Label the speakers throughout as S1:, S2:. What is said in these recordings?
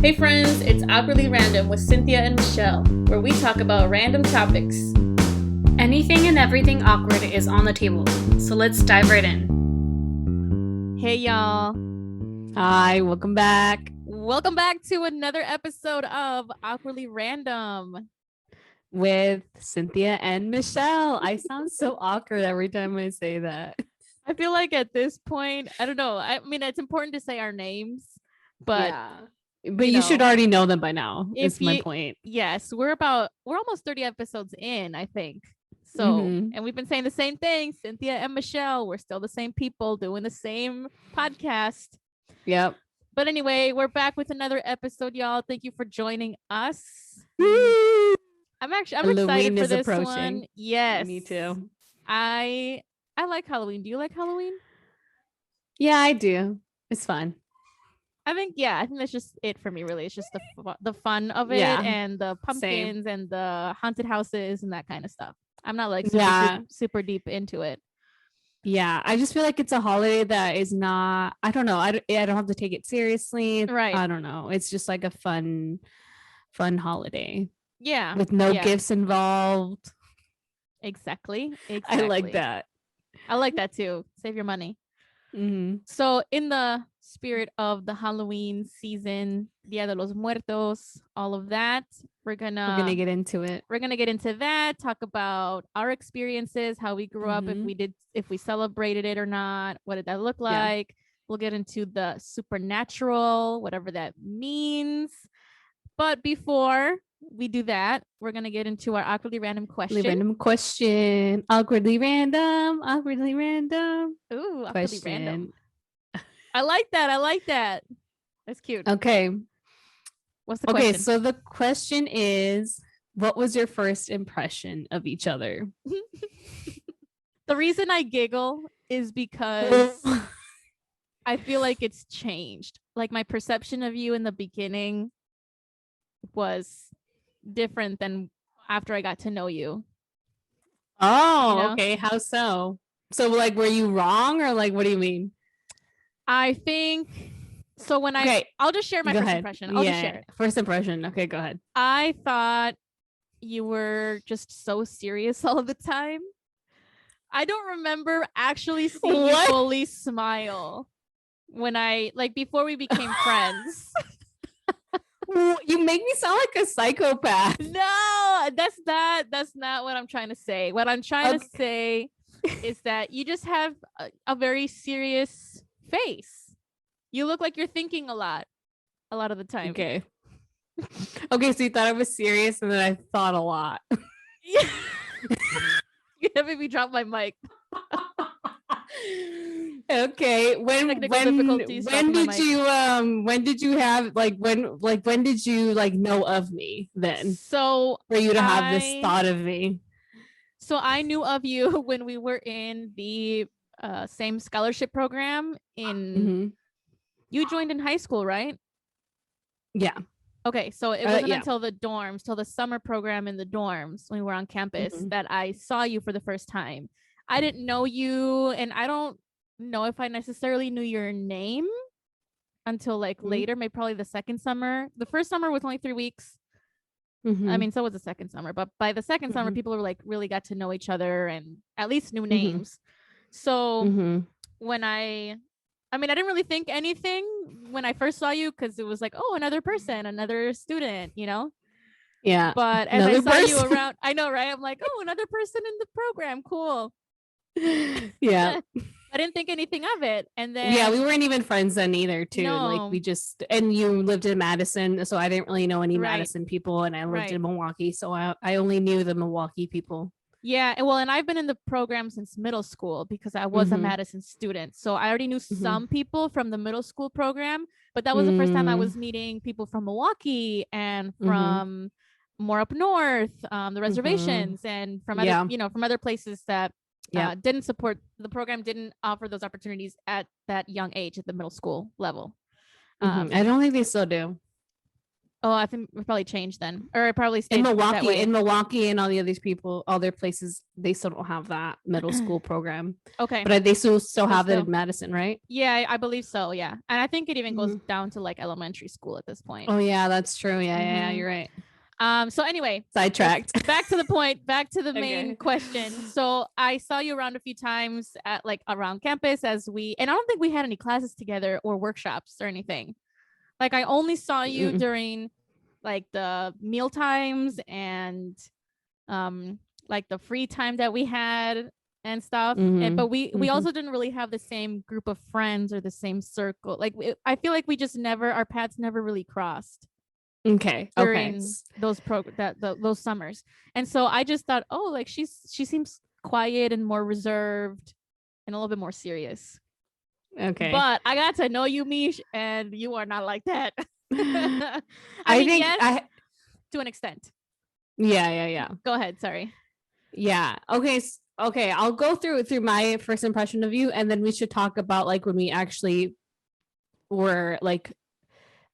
S1: Hey friends, it's Awkwardly Random with Cinthya and Michelle, where we talk about random topics.
S2: Anything and everything awkward is on the table, so let's dive right in.
S1: Hey y'all.
S2: Hi, welcome back.
S1: Welcome back to another episode of Awkwardly Random
S2: with Cinthya and Michelle. I sound so awkward every time I say that.
S1: I feel like at this point, I don't know. I mean, it's important to say our names, but
S2: you should already know them by now. Is my point.
S1: Yes, we're almost 30 episodes in, I think. So, and we've been saying the same thing, Cinthya and Michelle. We're still the same people doing the same podcast.
S2: Yep.
S1: But anyway, we're back with another episode, y'all. Thank you for joining us. I'm excited for this one. Yes.
S2: Me too.
S1: I like Halloween. Do you like Halloween?
S2: Yeah, I do. It's fun.
S1: I think that's just it for me, really. It's just the fun of it and the pumpkins and the haunted houses and that kind of stuff. I'm not like super deep into it.
S2: Yeah, I just feel like it's a holiday that is not, I don't know. I don't have to take it seriously.
S1: Right.
S2: I don't know. It's just like a fun holiday.
S1: Yeah.
S2: With no gifts involved.
S1: Exactly.
S2: I like that.
S1: I like that too. Save your money.
S2: Mm-hmm.
S1: So in the spirit of the Halloween season, Día De Los Muertos, all of that, we're gonna
S2: get into it.
S1: We're gonna get into that, talk about our experiences, how we grew up, if we celebrated it or not, what did that look like. We'll get into the supernatural, whatever that means. But before we do that, we're gonna get into our awkwardly random question.
S2: Awkwardly random.
S1: Ooh, awkwardly random. I like that. That's cute.
S2: Okay.
S1: What's the question?
S2: Okay, so the question is, what was your first impression of each other?
S1: The reason I giggle is because I feel like it's changed. Like my perception of you in the beginning was different than after I got to know you.
S2: Oh, okay. How so? So like, were you wrong or like, what do you mean?
S1: I think so. I'll just share my first impression. I'll just share it.
S2: First impression. Okay, go ahead.
S1: I thought you were just so serious all the time. I don't remember actually seeing you fully smile before we became friends.
S2: You make me sound like a psychopath.
S1: No, that's not what I'm trying to say. What I'm trying to say is that you just have a very serious face. You look like you're thinking a lot of the time.
S2: Okay, so you thought I was serious and then I thought a lot.
S1: Yeah. You made me drop my mic.
S2: Okay, when did you know of me then?
S1: So
S2: for you to have this thought of me.
S1: So I knew of you when we were in the same scholarship program you joined in high school, right?
S2: Yeah.
S1: Okay, so it wasn't until the summer program in the dorms when we were on campus that I saw you for the first time. I didn't know you, and I don't know if I necessarily knew your name until later, maybe probably the second summer. The first summer was only 3 weeks. I mean, so was the second summer, but by the second summer, people were really got to know each other and at least knew names. So when I didn't really think anything when I first saw you because it was another person, another student,
S2: Yeah.
S1: But as I saw you around, I know, right? I'm like, oh, another person in the program. Cool.
S2: Yeah.
S1: I didn't think anything of it. And then
S2: we weren't even friends then either, too.
S1: No.
S2: And you lived in Madison, so I didn't really know any Madison people, and I lived in Milwaukee, so I only knew the Milwaukee people.
S1: Yeah, and I've been in the program since middle school because I was a Madison student. So I already knew some people from the middle school program, but that was the first time I was meeting people from Milwaukee and from more up north, the reservations, and from other, from other places that didn't support the program, didn't offer those opportunities at that young age at the middle school level.
S2: I don't think they still do.
S1: Oh, I think we probably changed then, or it probably stayed
S2: in
S1: that way.
S2: Milwaukee, and all the other people, all their places, they still don't have that middle school program.
S1: Okay,
S2: but they still have it in Madison, right?
S1: Yeah, I believe so. Yeah, and I think it even goes down to like elementary school at this point.
S2: Oh yeah, that's true. Yeah, you're right.
S1: So anyway,
S2: sidetracked.
S1: Back to the point. Back to the main question. So I saw you around a few times at like around campus and I don't think we had any classes together or workshops or anything. Like I only saw you during like the meal times and like the free time that we had and stuff. But we also didn't really have the same group of friends or the same circle. Like I feel like we just our paths never really crossed. During those those summers. And so I just thought, oh, like she seems quiet and more reserved and a little bit more serious.
S2: Okay.
S1: But I got to know you, Mish, and you are not like that. I mean,
S2: think
S1: yes, to an extent.
S2: Yeah.
S1: Go ahead. Sorry.
S2: Yeah. Okay. I'll go through my first impression of you, and then we should talk about like when we actually were like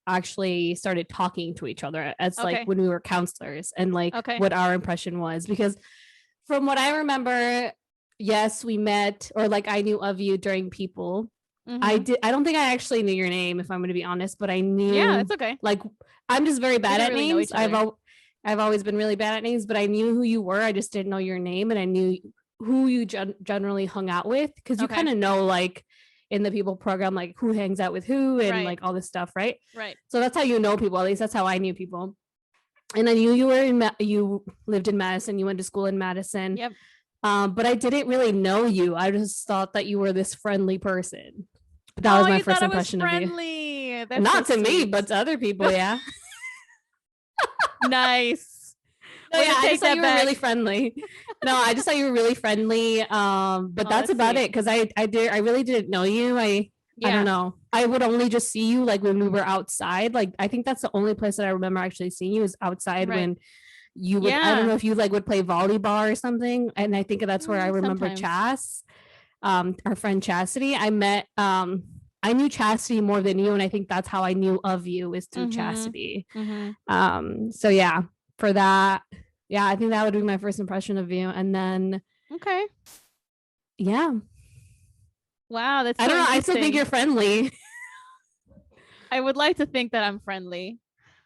S2: actually started talking to each other as like when we were counselors, and like what our impression was. Because from what I remember, yes, we met, or like I knew of you during people. I don't think I actually knew your name, if I'm going to be honest, but I knew.
S1: Yeah, that's okay.
S2: Like I'm just very bad at names. I've always been really bad at names, but I knew who you were. I just didn't know your name, and I knew who you generally hung out with, because you kind of know like in the people program like who hangs out with who and like all this stuff, right? So that's how you know people. At least that's how I knew people. And I knew you lived in Madison. You went to school in Madison.
S1: Yep.
S2: But I didn't really know you. I just thought that you were this friendly person. That was my first impression of you.
S1: That's
S2: not to me, but to other people. Yeah.
S1: Nice.
S2: I just thought you were really friendly. No, I just thought you were really friendly. But that's about it, because I really didn't know you. I don't know. I would only just see you like when we were outside. Like I think that's the only place that I remember actually seeing you is outside when you would. I don't know if you like would play volleyball or something. And I think that's where I remember Chas, our friend Chastity. I knew Chastity more than you, and I think that's how I knew of you is through Chastity. So yeah, for that, I think that would be my first impression of you. And then
S1: wow, that's
S2: I don't know. I still think you're friendly.
S1: I would like to think that I'm friendly.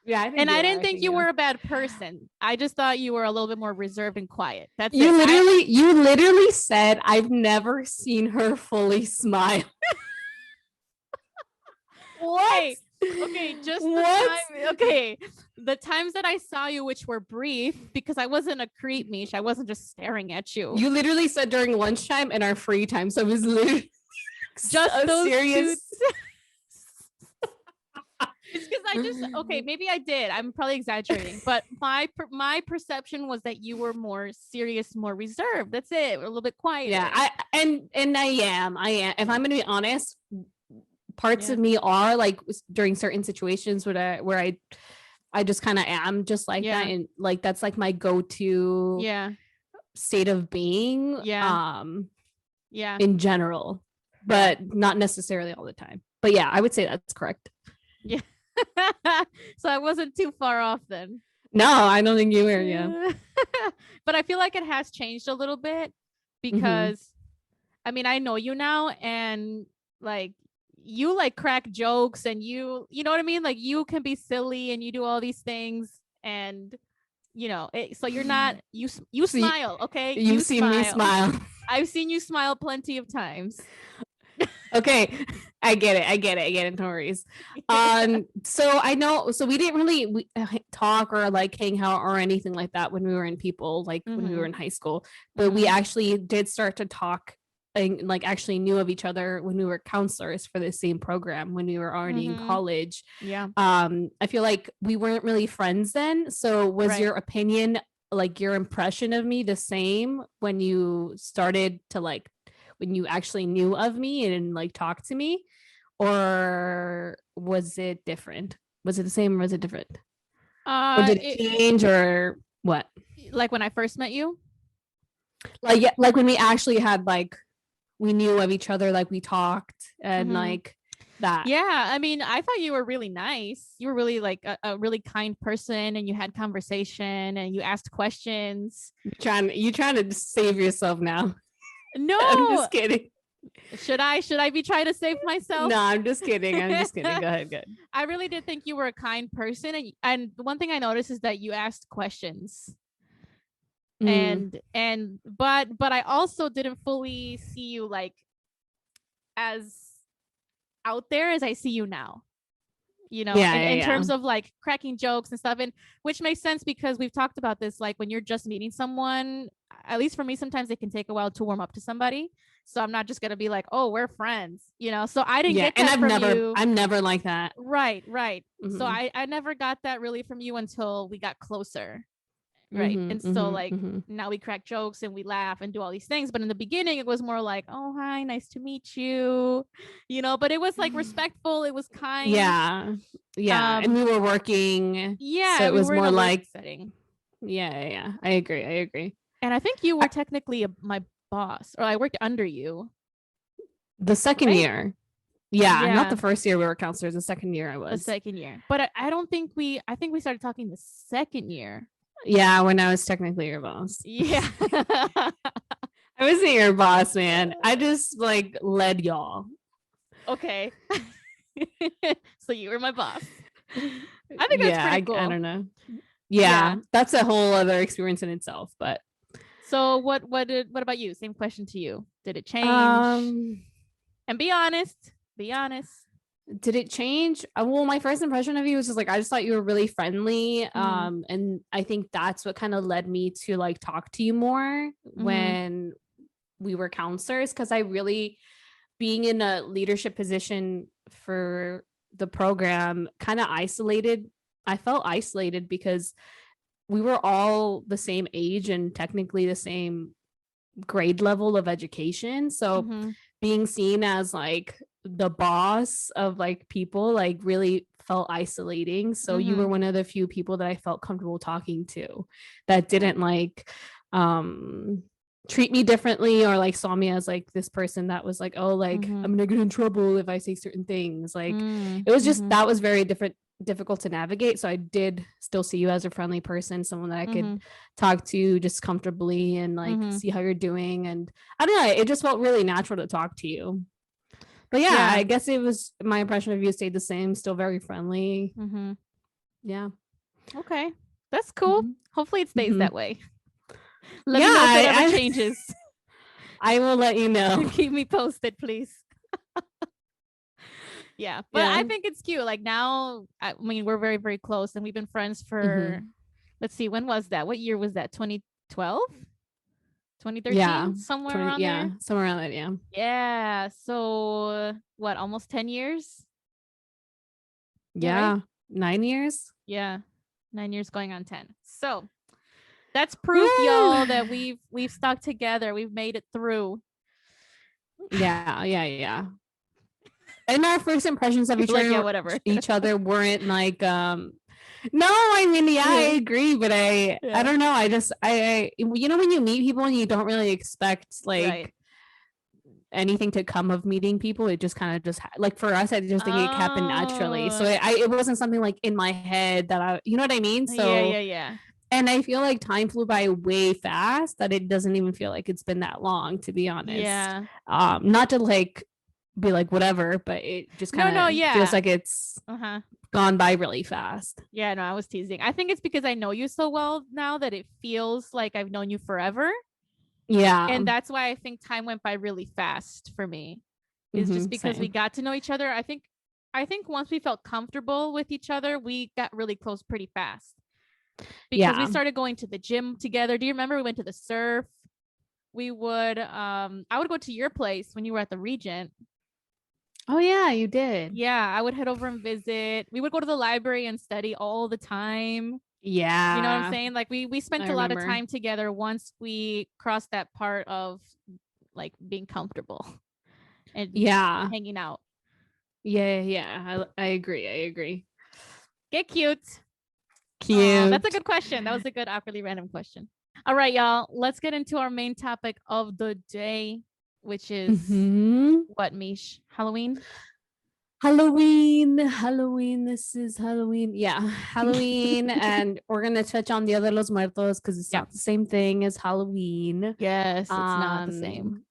S2: Yeah,
S1: I didn't think you were a bad person. I just thought you were a little bit more reserved and quiet. That's
S2: you literally said I've never seen her fully smile.
S1: What? Okay, just the times that I saw you, which were brief, because I wasn't a creep, Mish. I wasn't just staring at you.
S2: You literally said during lunchtime and our free time, so it was literally
S1: just those
S2: serious.
S1: It's because I just maybe I did. I'm probably exaggerating, but my perception was that you were more serious, more reserved. That's it. A little bit quieter.
S2: Yeah, I am. If I'm going to be honest, parts of me are like during certain situations where I just kind of am just like that, and like that's like my go-to state of being. In general, but not necessarily all the time. But yeah, I would say that's correct.
S1: Yeah. So I wasn't too far off then.
S2: No, I don't think you were. Yeah.
S1: But I feel like it has changed a little bit, because I mean, I know you now, and like you like crack jokes, and you know what I mean? Like you can be silly and you do all these things, and you know, so you're not, you smile. Okay.
S2: You've seen me smile.
S1: I've seen you smile plenty of times.
S2: Okay, I get it. No worries. So I know. So we didn't really talk or like hang out or anything like that when we were in people, like when we were in high school. But we actually did start to talk and like actually knew of each other when we were counselors for the same program when we were already in college.
S1: Yeah.
S2: I feel like we weren't really friends then. So was your opinion, like your impression of me, the same when you started to like, when you actually knew of me and like talked to me, or was it different? Was it the same or was it different? Or did it change or what?
S1: Like when I first met you?
S2: Like when we actually had like, we knew of each other, like we talked and like. that.
S1: Yeah, I mean, I thought you were really nice. You were really like a really kind person, and you had conversation and you asked questions.
S2: You trying to save yourself now.
S1: No,
S2: I'm just kidding.
S1: Should I be trying to save myself?
S2: No, I'm just kidding. I'm just kidding. Go ahead. Good.
S1: I really did think you were a kind person, and one thing I noticed is that you asked questions. And but I also didn't fully see you like as out there as I see you now. You know, in terms of like cracking jokes and stuff, and which makes sense because we've talked about this, like when you're just meeting someone, at least for me, sometimes it can take a while to warm up to somebody. So I'm not just gonna be like, oh, we're friends, you know. So I didn't get that
S2: and I'm never like that.
S1: Right. So I never got that really from you until we got closer. Right. And so like now we crack jokes and we laugh and do all these things. But in the beginning, it was more like, oh, hi, nice to meet you. You know, but it was like respectful. It was kind.
S2: Yeah. And we were working.
S1: Yeah.
S2: So it was more like
S1: setting.
S2: Yeah. I agree.
S1: And I think you were technically my boss, or I worked under you.
S2: The second year. Yeah, not the first year we were counselors. The second year I was.
S1: The second year. But I don't think I think we started talking the second year.
S2: Yeah, when I was technically your boss.
S1: Yeah.
S2: I wasn't your boss, man. I just like led y'all.
S1: Okay. So you were my boss. I think that's pretty cool.
S2: I don't know. Yeah, that's a whole other experience in itself. But
S1: so what about you? Same question to you. Did it change? And be honest.
S2: Did it change? Well, my first impression of you was just like, I just thought you were really friendly. And I think that's what kind of led me to like talk to you more when we were counselors, because I really, being in a leadership position for the program, kind of isolated. I felt isolated because we were all the same age and technically the same grade level of education. So being seen as like the boss of like people like really felt isolating. So you were one of the few people that I felt comfortable talking to that didn't like treat me differently or like saw me as like this person that was like, oh, like I'm gonna get in trouble if I say certain things. Like it was just that was very difficult to navigate. So I did still see you as a friendly person, someone that I could talk to just comfortably and like see how you're doing. And I don't know, it just felt really natural to talk to you. But yeah, I guess it was my impression of you stayed the same, still very friendly. Yeah.
S1: Okay. That's cool. Hopefully it stays that way. Let me know if it ever changes.
S2: I will let you know.
S1: Keep me posted, please. Yeah. But I think it's cute. Like now, I mean, we're very, very close and we've been friends for, let's see, when was that? What year was that? 2012? 2013?
S2: Yeah.
S1: Somewhere around there?
S2: Somewhere around that, yeah.
S1: Yeah. So what, almost 10 years?
S2: Yeah.
S1: Right?
S2: 9 years?
S1: Yeah. 9 years going on 10. So that's proof, y'all, that we've stuck together. We've made it through.
S2: Yeah. And our first impressions of each other weren't like no, I mean, I agree, but I don't know. I you know, when you meet people and you don't really expect like anything to come of meeting people, it just kind of just like for us, I just think it happened naturally. So it wasn't something like in my head that I, you know what I mean? So
S1: yeah.
S2: And I feel like time flew by way fast that it doesn't even feel like it's been that long, to be honest.
S1: Yeah.
S2: Not to like be like whatever, but it just kind of feels like it's gone by really fast.
S1: Yeah, no, I was teasing. I think it's because I know you so well now that it feels like I've known you forever.
S2: Yeah.
S1: And that's why I think time went by really fast for me. It's just because we got to know each other. I think once we felt comfortable with each other, we got really close pretty fast. Because we started going to the gym together. Do you remember we went to the surf? We would I would go to your place when you were at the Regent.
S2: Oh yeah, you did.
S1: Yeah, I would head over and visit. We would go to the library and study all the time.
S2: Yeah.
S1: You know what I'm saying? Like we spent a lot of time together once we crossed that part of like being comfortable and hanging out.
S2: Yeah. I agree.
S1: Get cute. That's a good question. That was a good awkwardly random question. All right, y'all. Let's get into our main topic of the day, which is what, Mish? Halloween?
S2: Halloween. This is Halloween. Yeah, Halloween. And we're going to touch on Día de los Muertos because it's not the same thing as Halloween.
S1: Yes, it's not the same.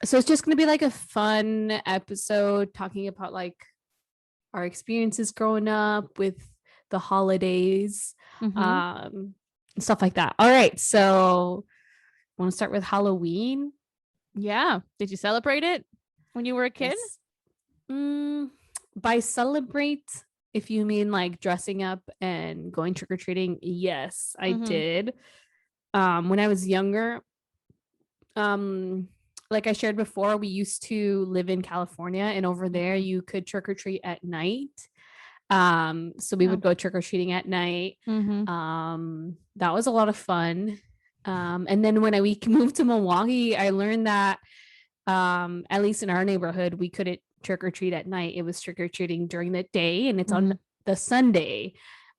S2: So it's just going to be like a fun episode talking about like our experiences growing up with the holidays, stuff like that. All right. So want to start with Halloween?
S1: Yeah. Did you celebrate it when you were a kid?
S2: Yes. By celebrate, if you mean like dressing up and going trick-or-treating, yes, I did. When I was younger, like I shared before, we used to live in California, and over there you could trick-or-treat at night. So we would go trick-or-treating at night. That was a lot of fun. And then when we moved to Milwaukee, I learned that at least in our neighborhood, we couldn't trick-or-treat at night. It was trick-or-treating during the day, and it's on the Sunday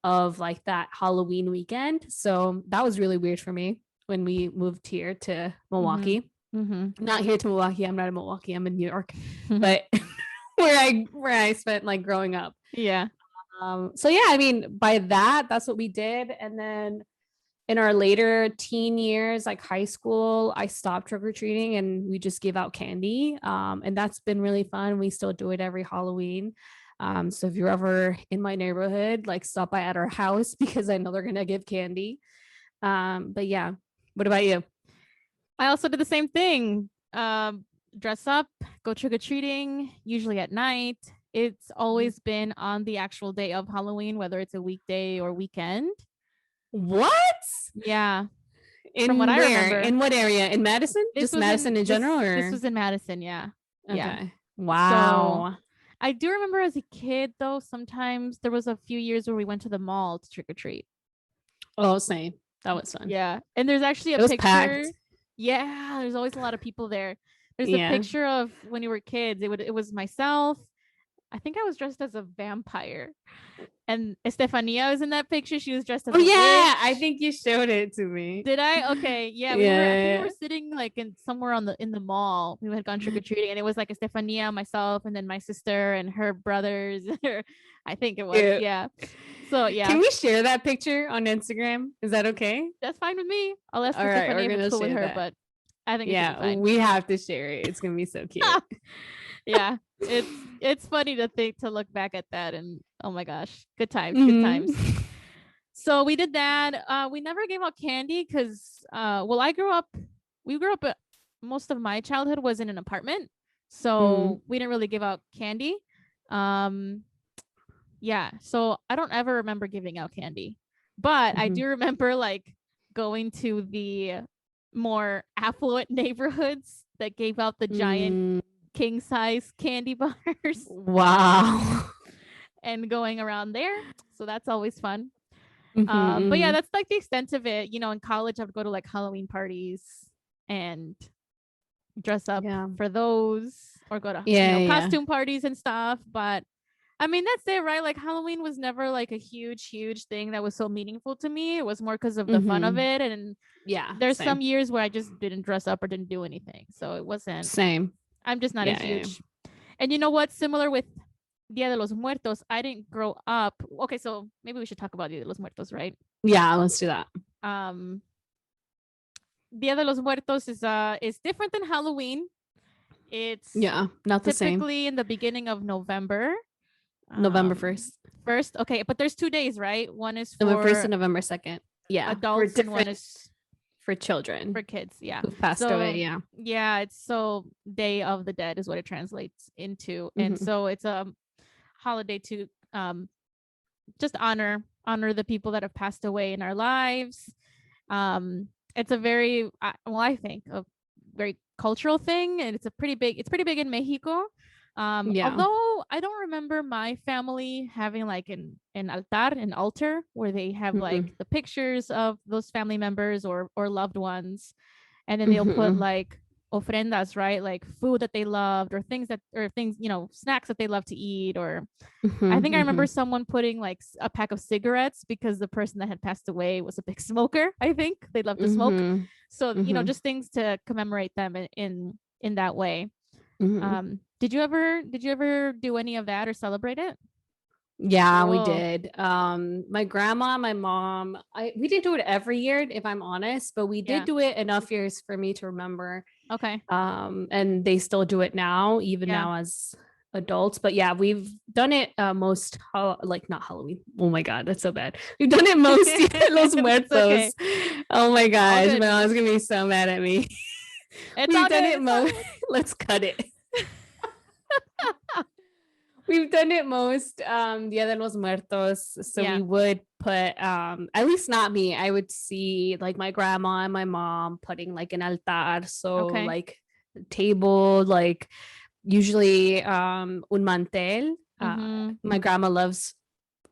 S2: of like that Halloween weekend. So that was really weird for me when we moved here to Milwaukee. Not here to Milwaukee. I'm not in Milwaukee. I'm in New York, but where I spent like growing up.
S1: Yeah.
S2: So yeah, I mean, by that's what we did. And then in our later teen years, like high school, I stopped trick-or-treating and we just give out candy. And that's been really fun. We still do it every Halloween. So if you're ever in my neighborhood, like stop by at our house because I know they're going to give candy. But yeah, what about you?
S1: I also did the same thing. Dress up, go trick-or-treating, usually at night. It's always been on the actual day of Halloween, whether it's a weekday or weekend.
S2: What?
S1: Yeah.
S2: From what I remember. In what area? In Madison? Just Madison in general?
S1: This was in Madison, yeah.
S2: Okay.
S1: Yeah.
S2: Wow.
S1: So, I do remember as a kid, though, sometimes there was a few years where we went to the mall to trick-or-treat.
S2: Oh, same. That was fun.
S1: Yeah. And there's actually a picture. Packed. Yeah. There's always a lot of people there. There's a picture of when we were kids. It was myself. I think I was dressed as a vampire. And Estefania was in that picture. She was dressed as a witch.
S2: I think you showed it to me.
S1: Did I? Okay. Yeah. We were sitting like somewhere in the mall. We had gone trick-or-treating, and it was like Estefania, myself, and then my sister and her brothers. I think it was. Yeah. So yeah.
S2: Can we share that picture on Instagram? Is that okay?
S1: That's fine with me. I'll ask Estefania if it's cool with her, but I think it's fine.
S2: We have to share it. It's gonna be so cute.
S1: Yeah. It's funny to look back at that, and oh my gosh, good times. So we did that. We never gave out candy because we grew up most of my childhood was in an apartment, so we didn't really give out candy. So I don't ever remember giving out candy, but I do remember like going to the more affluent neighborhoods that gave out the giant king size candy bars.
S2: Wow.
S1: And going around there. So that's always fun. But yeah, that's like the extent of it. You know, in college I would go to like Halloween parties and dress up for those, or go to costume parties and stuff. But I mean, that's it, right? Like Halloween was never like a huge thing that was so meaningful to me. It was more because of the fun of it. And there's some years where I just didn't dress up or didn't do anything. So it wasn't
S2: same.
S1: I'm just not a huge. And you know what? Similar with Día de los Muertos, I didn't grow up. Okay, so maybe we should talk about Día de los Muertos, right?
S2: Yeah, let's do that.
S1: Día de los Muertos is different than Halloween. It's
S2: not the same.
S1: Typically in the beginning of November.
S2: November 1st.
S1: Okay, but there's 2 days, right? One is for
S2: November 1st and November 2nd. Yeah,
S1: adults, and one is
S2: for children,
S1: for kids,
S2: who passed away.
S1: It's so Day of the Dead is what it translates into. And so it's a holiday to just honor the people that have passed away in our lives. It's a very I think a very cultural thing, and it's pretty big in Mexico. Although I don't remember my family having like an altar where they have like the pictures of those family members or loved ones, and then they'll put like ofrendas, right? Like food that they loved, or things, snacks that they love to eat. Or I think I remember someone putting like a pack of cigarettes because the person that had passed away was a big smoker. I think they loved to smoke. So, just things to commemorate them in that way. Did you ever do any of that or celebrate it?
S2: Yeah, we did. My grandma, my mom, we didn't do it every year, if I'm honest, but we did do it enough years for me to remember.
S1: Okay.
S2: And they still do it now, even now as adults. But yeah, we've done it most like not Halloween. Oh my god, that's so bad. We've done it most Dia de los Muertos. Okay. Oh my gosh, my mom's gonna be so mad at me. We've done it most. Let's cut it. We've done it most Dia de los Muertos. So we would put at least not me. I would see like my grandma and my mom putting like an altar. So like table, like usually un mantel. My grandma loves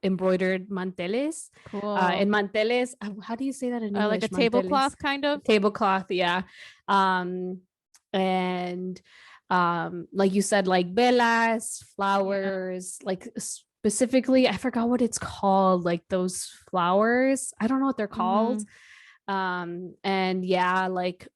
S2: embroidered manteles. Cool. And manteles, how do you say that in English?
S1: Like a tablecloth kind of?
S2: Tablecloth, yeah. And like you said, like velas, flowers, like specifically, I forgot what it's called, like those flowers. I don't know what they're called. And yeah, like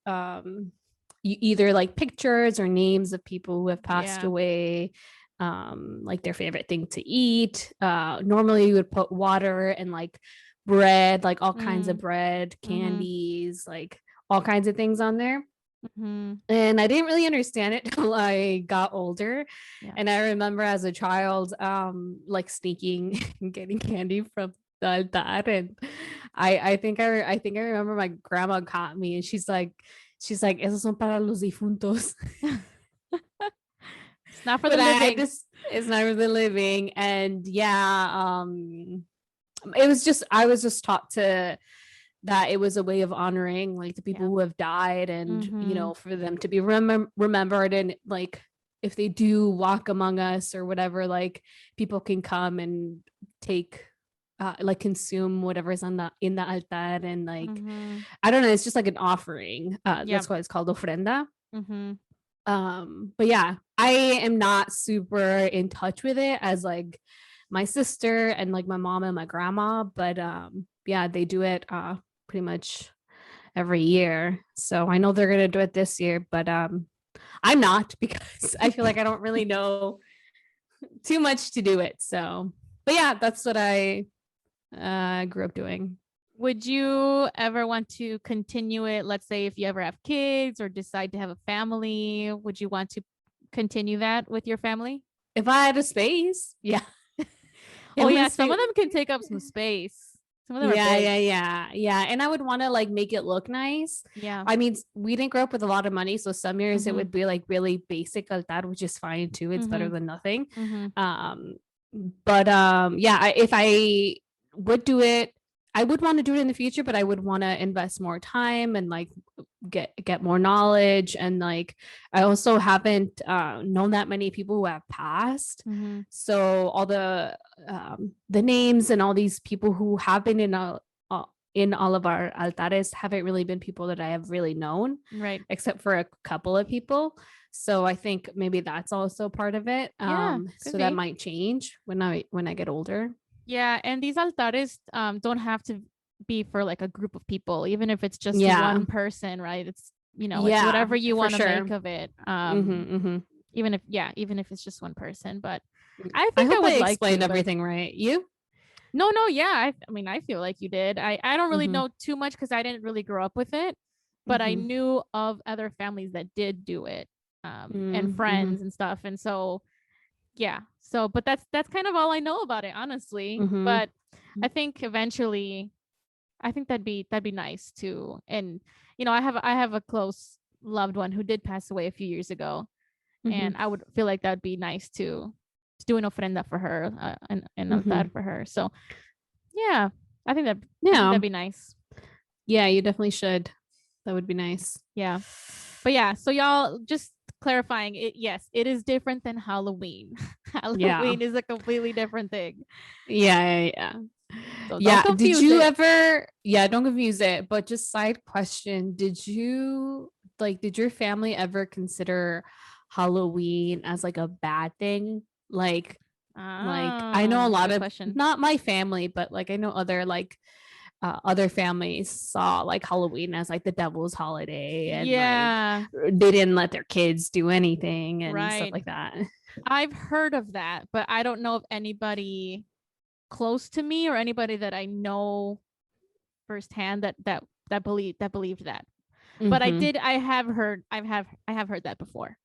S2: either like pictures or names of people who have passed away, like their favorite thing to eat. Normally you would put water and like bread, like all kinds of bread, candies, like all kinds of things on there. And I didn't really understand it till I got older. And I remember as a child like sneaking and getting candy from the altar. And I think I remember my grandma caught me and she's like esos son para los difuntos.
S1: It's not for the living.
S2: It's not for the living. And it was just, I was just taught to that it was a way of honoring like the people who have died, and you know, for them to be remembered, and like if they do walk among us or whatever, like people can come and take like consume whatever's in the altar, and like I don't know, it's just like an offering. That's why it's called ofrenda. But yeah, I am not super in touch with it as like my sister and like my mom and my grandma, but yeah, they do it pretty much every year. So I know they're gonna do it this year, but I'm not, because I feel like I don't really know too much to do it. So, but yeah, that's what I grew up doing.
S1: Would you ever want to continue it? Let's say if you ever have kids or decide to have a family, would you want to continue that with your family?
S2: If I had a space, yeah.
S1: Oh yeah, some of them can take up some space. Some of them are big.
S2: Yeah. And I would want to like make it look nice. Yeah. I mean, we didn't grow up with a lot of money, so some years it would be like really basic altar, which is fine too. It's better than nothing. But yeah, if I would do it, I would want to do it in the future, but I would want to invest more time and like get more knowledge. And like I also haven't known that many people who have passed. So all the names and all these people who have been in all of our altares haven't really been people that I have really known, right? Except for a couple of people. So I think maybe that's also part of it. So that might change when I get older.
S1: Yeah, and these altares don't have to be for like a group of people, even if it's just one person, right? It's, you know, it's whatever you want to make of it. Even if it's just one person. But I think I would like
S2: explain everything right. You?
S1: No, yeah. I mean, I feel like you did. I don't really know too much because I didn't really grow up with it, but I knew of other families that did do it, and friends and stuff, and so. Yeah. So, but that's kind of all I know about it, honestly. But I think eventually, I think that'd be nice too. And you know, I have a close loved one who did pass away a few years ago, and I would feel like that'd be nice to do an ofrenda for her, and altar for her. So, yeah, I think that'd be nice.
S2: Yeah, you definitely should. That would be nice.
S1: Yeah. But yeah, so y'all just clarifying it. Yes, it is different than Halloween. Halloween is a completely different thing.
S2: Yeah.
S1: So
S2: did you ever? Yeah, don't confuse it. But just side question: did your family ever consider Halloween as like a bad thing? Like I know a lot of, not my family, but like I know other like other families saw like Halloween as like the devil's holiday, and
S1: yeah,
S2: like they didn't let their kids do anything and stuff like that.
S1: I've heard of that, but I don't know of anybody close to me or anybody that I know firsthand that believed that. But I have heard that before.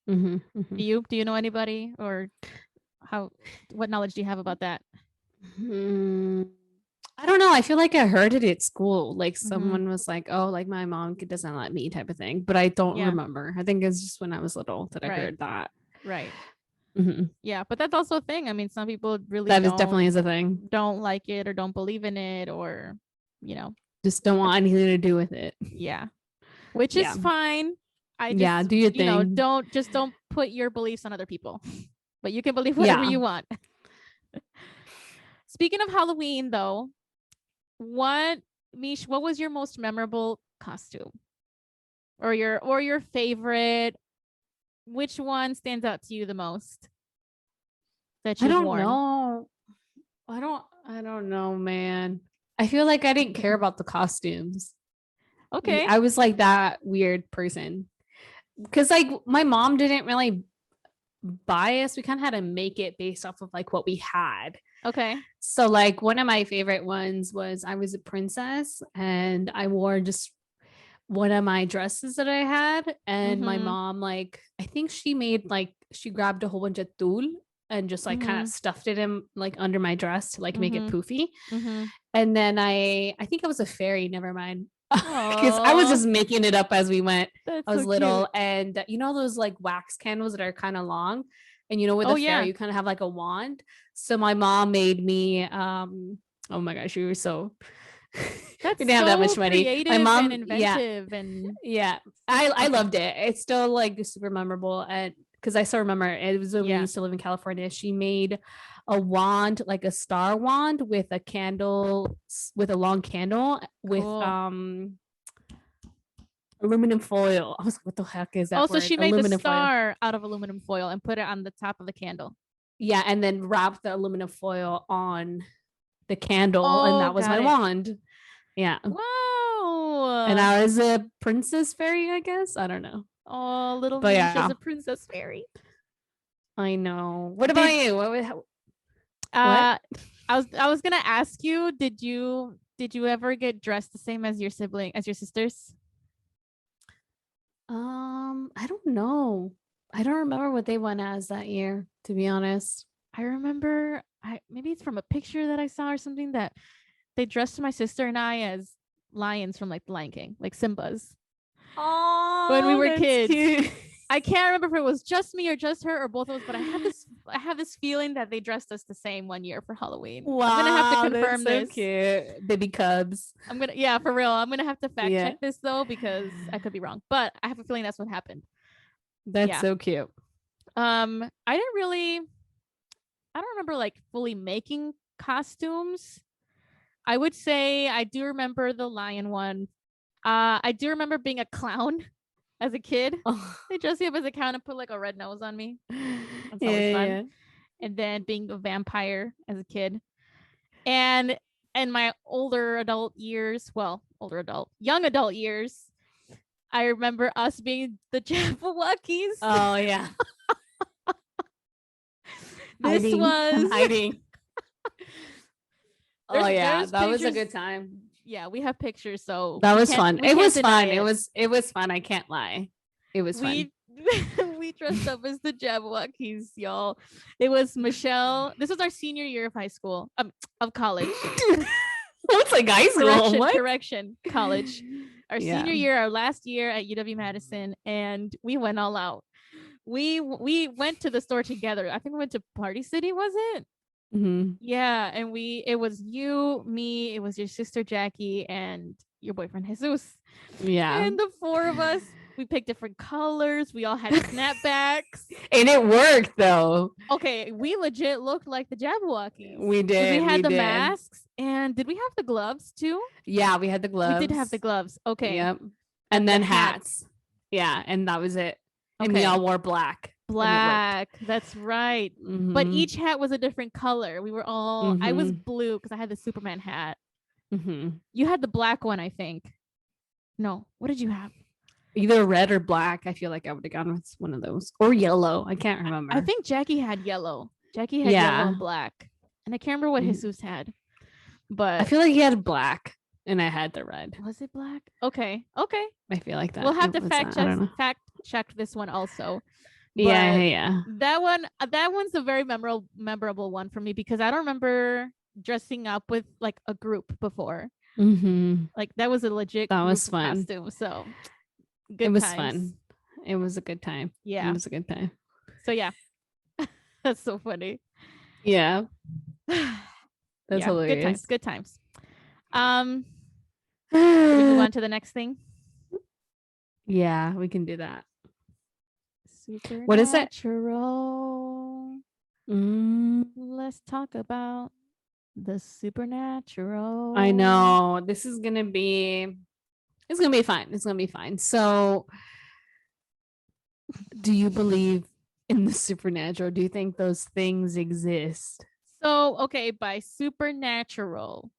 S1: Do you know anybody, or what knowledge do you have about that?
S2: I don't know. I feel like I heard it at school. Like someone was like, "Oh, like my mom doesn't let me," type of thing. But I don't remember. I think it's just when I was little that I heard that.
S1: Right. Yeah, but that's also a thing. I mean, some people really
S2: definitely is a thing.
S1: Don't like it or don't believe in it, or
S2: just don't want anything to do with it.
S1: Yeah, which is fine.
S2: Do your thing.
S1: Don't put your beliefs on other people, but you can believe whatever you want. Speaking of Halloween, though, Mish, what was your most memorable costume, or your favorite? Which one stands out to you the most that you've worn?
S2: I don't know, man. I feel like I didn't care about the costumes.
S1: Okay.
S2: I was like that weird person. Because like my mom didn't really buy us. We kind of had to make it based off of like what we had.
S1: Okay.
S2: So like one of my favorite ones was I was a princess and I wore just one of my dresses that I had, and my mom, like, I think she grabbed a whole bunch of tul and just like kind of stuffed it in like under my dress to like make it poofy. And then I think I was a fairy, never mind, because I was just making it up as we went. I was so little cute. And you know those like wax candles that are kind of long, and you know with a fairy you kind of have like a wand. So my mom made me oh my gosh, we were so
S1: that's
S2: we didn't have that much money.
S1: My mom and inventive
S2: I loved it. It's still like super memorable, and because I still remember it was when we used to live in California. She made a wand, like a star wand with a candle, with a long candle with aluminum foil. I was like, what the heck is that?
S1: Also, she made the star out of aluminum foil and put it on the top of the candle.
S2: Yeah, and then wrapped the aluminum foil on the candle, and that was my wand. Yeah.
S1: Wow.
S2: And I was a princess fairy, I guess. I don't know.
S1: Oh, little Mish is a princess fairy.
S2: I know. What about you? What?
S1: I was gonna ask you, did you ever get dressed the same as your sisters?
S2: I don't know. I don't remember what they went as that year, to be honest.
S1: I remember maybe it's from a picture that I saw or something, that they dressed my sister and I as lions from like The Lion King, like Simba's.
S2: Oh,
S1: when we were kids. Cute. I can't remember if it was just me or just her or both of us, but I have this feeling that they dressed us the same one year for Halloween.
S2: Wow,
S1: I'm gonna have to confirm
S2: that's so cute. Baby cubs.
S1: For real. I'm gonna have to fact check this though, because I could be wrong, but I have a feeling that's what happened.
S2: That's so cute.
S1: I don't remember like fully making costumes. I would say I do remember the lion one. I do remember being a clown as a kid. They dressed me up as a clown and put like a red nose on me. That's always fun. Yeah. And then being a vampire as a kid. And my young adult years, I remember us being the Jabberwockies.
S2: Oh yeah.
S1: This was
S2: hiding. That was a good time.
S1: Yeah, we have pictures, so
S2: that was fun. It was fun. It was fun. I can't lie. It was fun.
S1: We dressed up as the Jabberwockies, y'all. It was Michelle. This was our senior year of high school, of college.
S2: Looks like high school.
S1: Correction, college. Our senior year, our last year at UW-Madison, and we went all out. We went to the store together. I think we went to Party City, was it?
S2: Mm-hmm.
S1: Yeah, and it was you, me, it was your sister Jackie, and your boyfriend Jesus.
S2: Yeah,
S1: and the four of us, we picked different colors. We all had snapbacks,
S2: and it worked though.
S1: Okay, we legit looked like the Jabberwockies.
S2: We did.
S1: We had the masks, and did we have the gloves too?
S2: Yeah, we had the gloves.
S1: We did have the gloves. Okay.
S2: Yep. And then hats. Yeah, and that was it. And we all wore black.
S1: That's right. But each hat was a different color. We were all I was blue because I had the Superman hat, You had the black one, I think. No, what did you have?
S2: Either red or black. I feel like I would have gone with one of those, or yellow. I can't remember.
S1: I think Jackie had yellow. Yellow and black, and I can't remember what Jesus had. But
S2: I feel like he had black, and I had the red.
S1: Was it black? Okay.
S2: I feel like that.
S1: We'll have to fact check this one also.
S2: Yeah.
S1: That one's a very memorable one for me because I don't remember dressing up with like a group before. Like that was a legit.
S2: That was fun.
S1: Costume, so
S2: it was fun. It was a good time.
S1: Yeah,
S2: it was a good time.
S1: So yeah, that's so funny.
S2: Yeah, that's hilarious.
S1: Good times. We move on to the next thing.
S2: Yeah, we can do that.
S1: What is it? Let's talk about the supernatural.
S2: I know this is gonna be. It's gonna be fine. It's gonna be fine. So, do you believe in the supernatural? Do you think those things exist?
S1: So, okay, by supernatural,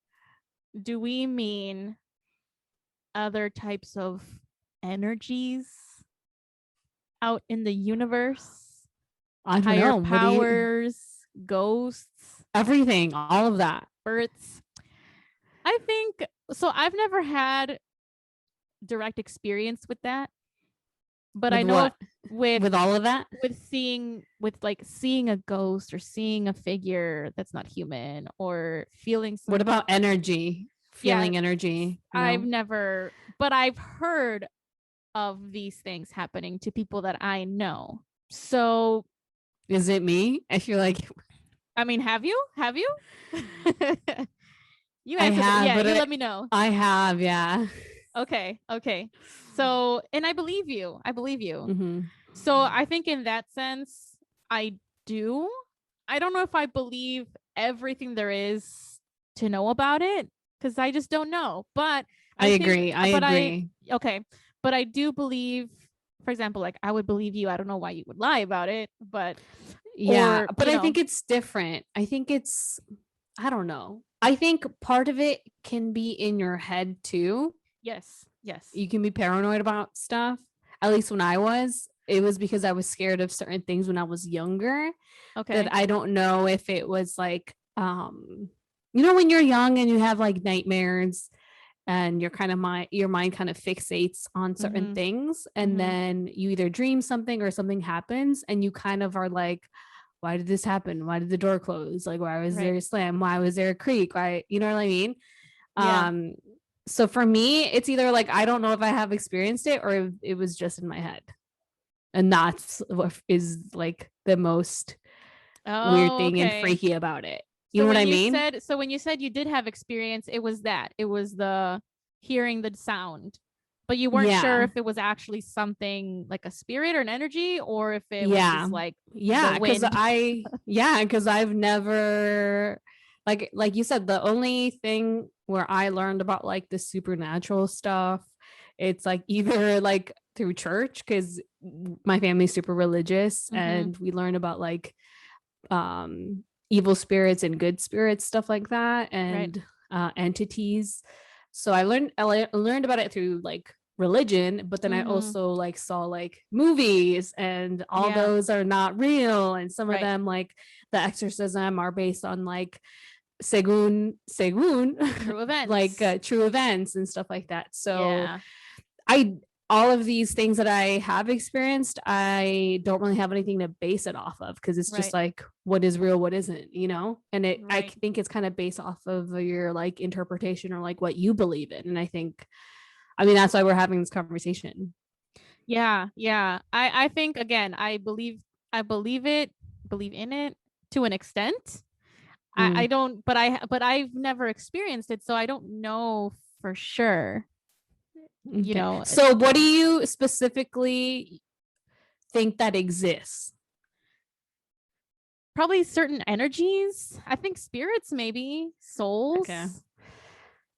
S1: do we mean other types of energies out in the universe?
S2: I don't
S1: higher
S2: know.
S1: Powers, ghosts,
S2: everything, all of that.
S1: Spirits. I think so. I've never had direct experience with that, but I know with
S2: all of that,
S1: with seeing a ghost or seeing a figure that's not human or feeling something.
S2: What about energy? Feeling energy?
S1: No? I've never, but I've heard of these things happening to people that I know. So
S2: is it me? I feel like,
S1: I mean, have you you
S2: I have,
S1: but you let me know.
S2: I have, yeah.
S1: Okay. So, and I believe you. So I think in that sense, I do. I don't know if I believe everything there is to know about it because I just don't know. But
S2: I agree.
S1: Okay. But I do believe, for example, like I would believe you. I don't know why you would lie about it, but
S2: yeah, but I think it's different. I think I don't know. I think part of it can be in your head too.
S1: Yes.
S2: You can be paranoid about stuff. At least when I was, it was because I was scared of certain things when I was younger.
S1: Okay.
S2: That I don't know if it was like, when you're young and you have like nightmares and your mind kind of fixates on certain things. And then you either dream something or something happens and you kind of are like, why did this happen? Why did the door close? Like, why was there a slam? Why was there a creak? Why, you know what I mean? Yeah. So for me, it's either like, I don't know if I have experienced it or it was just in my head. And that's what is like the most weird thing and freaky about it. You know what I mean?
S1: So when you said you did have experience, it was the hearing the sound, but you weren't sure if it was actually something like a spirit or an energy, or if it was just like
S2: because I've never like you said, the only thing where I learned about like the supernatural stuff, it's like either like through church because my family's super religious and we learn about like evil spirits and good spirits, stuff like that, and entities. So I learned about it through like religion, but then I also like saw like movies and all those are not real, and some of them like the exorcism are based on like según
S1: true events.
S2: like true events and stuff like that. So all of these things that I have experienced, I don't really have anything to base it off of because it's just like what is real, what isn't, and I think it's kind of based off of your like interpretation or like what you believe in. And I think, that's why we're having this conversation.
S1: Yeah. I think again, I believe in it to an extent. I don't, but I've never experienced it, so I don't know for sure. Okay.
S2: So what do you specifically think that exists?
S1: Probably certain energies. I think spirits, maybe souls. Okay.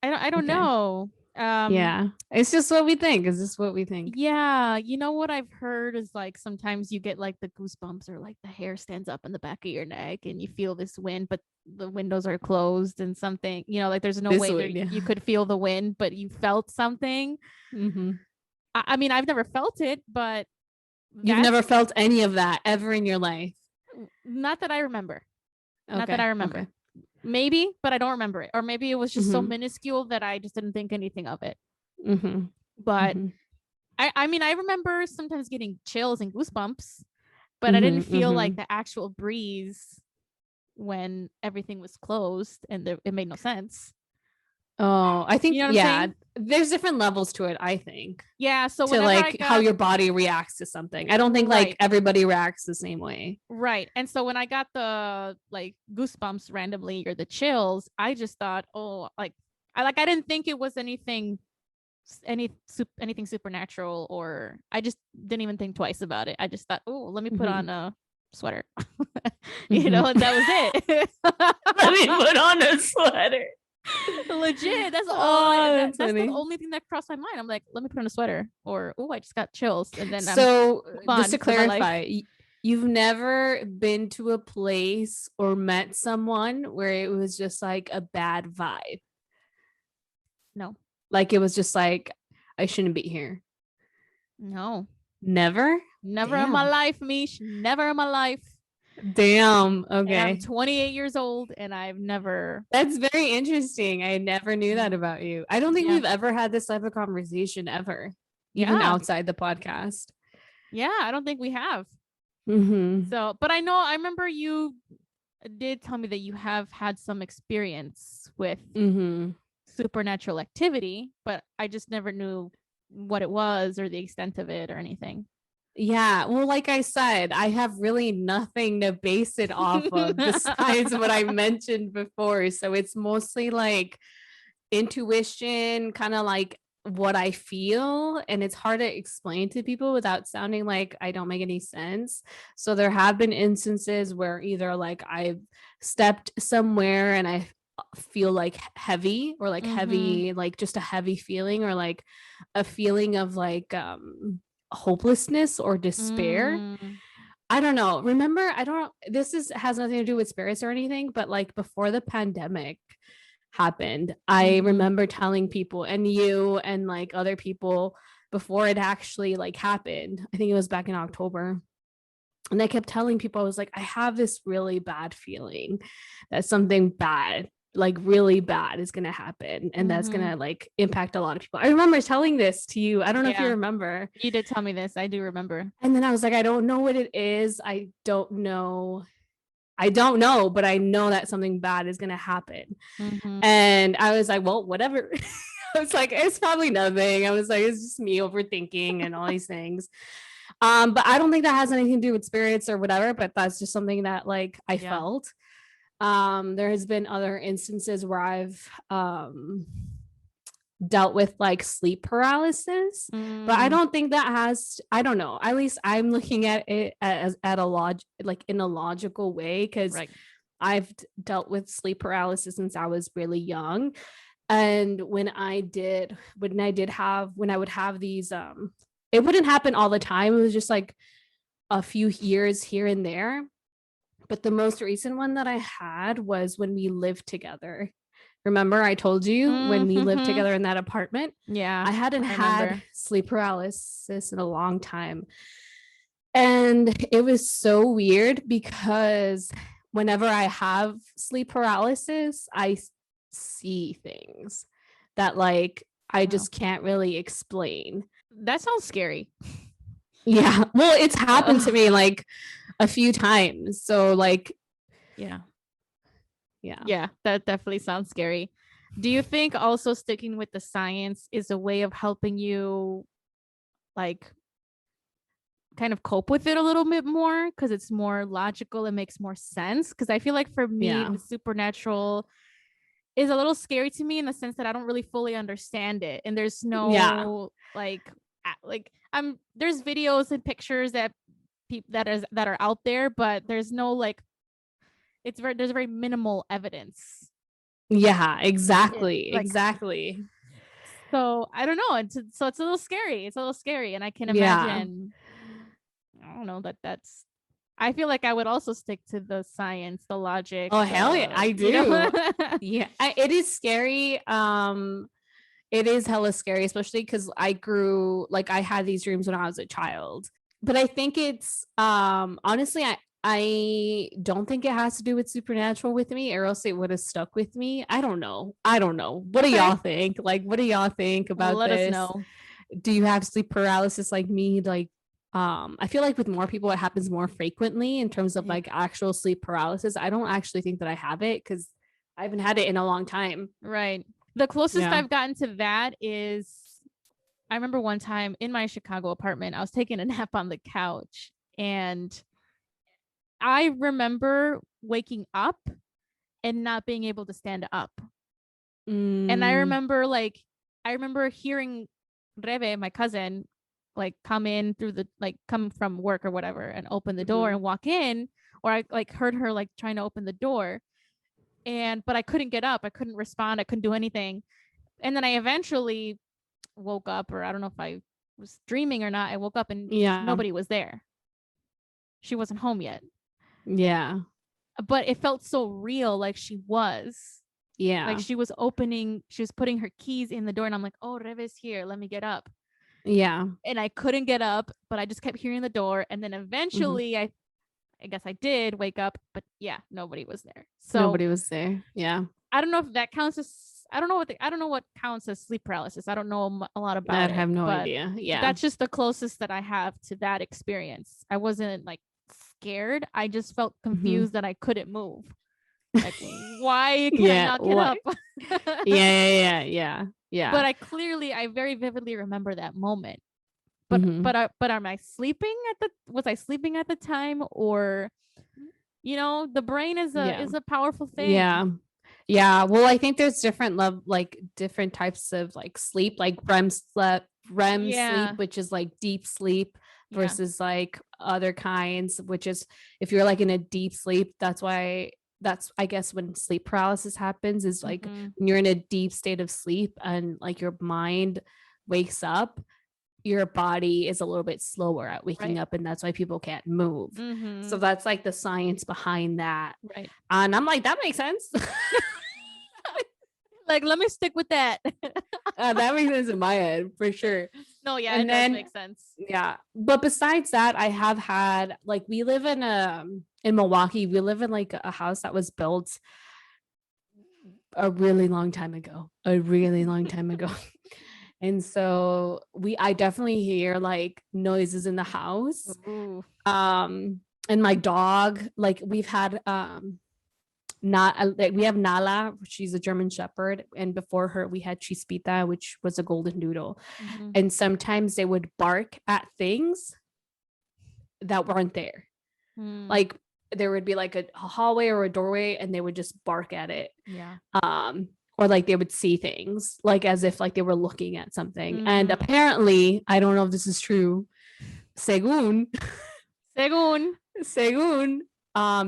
S1: I don't know.
S2: Yeah, it's just what we think. Is this what we think?
S1: Yeah, you know what I've heard is like sometimes you get like the goosebumps or like the hair stands up in the back of your neck and you feel this wind, but the windows are closed and something, like there's no way you could feel the wind, but you felt something.
S2: Mm-hmm.
S1: I mean, I've never felt it, but
S2: you've never felt any of that ever in your life?
S1: Not that I remember.
S2: Okay.
S1: Not that I remember. Okay. Maybe, but I don't remember it. Or maybe it was just so minuscule that I just didn't think anything of it. But I mean, I remember sometimes getting chills and goosebumps, but I didn't feel like the actual breeze when everything was closed and it made no sense.
S2: Oh, I think, there's different levels to it, I think.
S1: Yeah. So
S2: to like how your body reacts to something. I don't think like everybody reacts the same way.
S1: Right. And so when I got the like goosebumps randomly or the chills, I just thought, I didn't think it was anything supernatural, or I just didn't even think twice about it. I just thought, let me put on a sweater. And that was it.
S2: Let me put on a sweater.
S1: Legit, that's all. That's the only thing that crossed my mind. I'm like, let me put on a sweater, or I just got chills, and then
S2: just to clarify, you've never been to a place or met someone where it was just like a bad vibe?
S1: No,
S2: like it was just like, I shouldn't be here?
S1: No,
S2: never
S1: in my life, Mish. Never in my life.
S2: Damn. Okay.
S1: And I'm 28 years old and I've never.
S2: That's very interesting. I never knew that about you. I don't think we've ever had this type of conversation ever, even outside the podcast.
S1: Yeah, I don't think we have. So, but I remember you did tell me that you have had some experience with supernatural activity, but I just never knew what it was or the extent of it or anything.
S2: Yeah, well, like I said, I have really nothing to base it off of besides what I mentioned before. So it's mostly like intuition, kind of like what I feel, and it's hard to explain to people without sounding like I don't make any sense. So there have been instances where either like I've stepped somewhere and I feel like heavy, or like heavy, like just a heavy feeling, or like a feeling of like hopelessness or despair. I don't know. Remember, this has nothing to do with spirits or anything, but like before the pandemic happened, I remember telling people, and you and like other people, before it actually like happened, I think it was back in October, and I kept telling people, I was like, I have this really bad feeling that something bad, like really bad, is gonna happen, and that's gonna like impact a lot of people. I remember telling this to you. I don't know if you remember.
S1: You did tell me this. I do remember.
S2: And then I was like, I don't know what it is. I don't know, but I know that something bad is gonna happen. And I was like, well, whatever. I was like, it's probably nothing. I was like, it's just me overthinking and all these things. But I don't think that has anything to do with spirits or whatever, but that's just something that like I felt. There has been other instances where I've dealt with like sleep paralysis, but I don't think that has, I don't know, at least I'm looking at it as in a logical way, because I've dealt with sleep paralysis since I was really young. And when I would have these, it wouldn't happen all the time. It was just like a few years here and there. But the most recent one that I had was when we lived together. Remember, I told you when we lived together in that apartment?
S1: Yeah.
S2: I hadn't had sleep paralysis in a long time. And it was so weird because whenever I have sleep paralysis, I see things that like I just can't really explain.
S1: That sounds scary.
S2: Yeah. Well, it's happened to me like a few times. So like,
S1: yeah, that definitely sounds scary. Do you think also sticking with the science is a way of helping you like kind of cope with it a little bit more, because it's more logical, it makes more sense? Because I feel like for me the supernatural is a little scary to me in the sense that I don't really fully understand it, and there's no there's videos and pictures that are out there, but there's no like there's very minimal evidence.
S2: Yeah, exactly.
S1: So I don't know. So it's a little scary. And I can imagine, I don't know, that's, I feel like I would also stick to the science, the logic.
S2: Oh, hell yeah, I do.
S1: You know?
S2: Yeah, it is scary. It is hella scary, especially because I had these dreams when I was a child. But I think it's honestly, I don't think it has to do with supernatural with me, or else it would have stuck with me. I don't know. What do y'all think? Like, what do y'all think about
S1: Let
S2: this?
S1: Us know.
S2: Do you have sleep paralysis like me? Like, I feel like with more people, it happens more frequently in terms of like actual sleep paralysis. I don't actually think that I have it because I haven't had it in a long time.
S1: Right. The closest I've gotten to that is, I remember one time in my Chicago apartment, I was taking a nap on the couch, and I remember waking up and not being able to stand up. And I remember hearing Rebe, my cousin, like come in through the, like come from work or whatever, and open the door and walk in, or I like heard her like trying to open the door, but I couldn't get up, I couldn't respond, I couldn't do anything. And then I eventually woke up, or I don't know if I was dreaming or not. I woke up and nobody was there. She wasn't home yet.
S2: Yeah.
S1: But it felt so real, like she was.
S2: Yeah.
S1: Like she was putting her keys in the door, and I'm like, oh, Rebe's here, let me get up.
S2: Yeah.
S1: And I couldn't get up, but I just kept hearing the door. And then eventually I guess I did wake up, but nobody was there. So
S2: nobody was there. Yeah.
S1: I don't know if that counts as, I don't know what counts as sleep paralysis. I don't know a lot about it.
S2: I have no idea. Yeah.
S1: That's just the closest that I have to that experience. I wasn't like scared. I just felt confused that I couldn't move. Like, why can I not get up?
S2: Yeah.
S1: But I very vividly remember that moment. But am I sleeping was I sleeping at the time? Or, the brain is a powerful thing.
S2: Yeah. Well, I think there's different types of like sleep, like REM sleep, which is like deep sleep, versus like other kinds, which is if you're like in a deep sleep. That's I guess when sleep paralysis happens is like when you're in a deep state of sleep and like your mind wakes up, your body is a little bit slower at waking up, and that's why people can't move. So that's like the science behind that.
S1: Right.
S2: And I'm like, that makes sense.
S1: Like, let me stick with that.
S2: That makes sense in my head for sure.
S1: No, it does make sense.
S2: Yeah. But besides that, I have had, like, we live in Milwaukee, we live in like a house that was built a really long time ago. And so I definitely hear like noises in the house.
S1: Ooh.
S2: And my dog, like we've had we have Nala, she's a German Shepherd, and before her we had Chispita, which was a golden doodle. And sometimes they would bark at things that weren't there. Like there would be like a hallway or a doorway, and they would just bark at it. Or like they would see things, like as if like they were looking at something. And apparently, I don't know if this is true, según,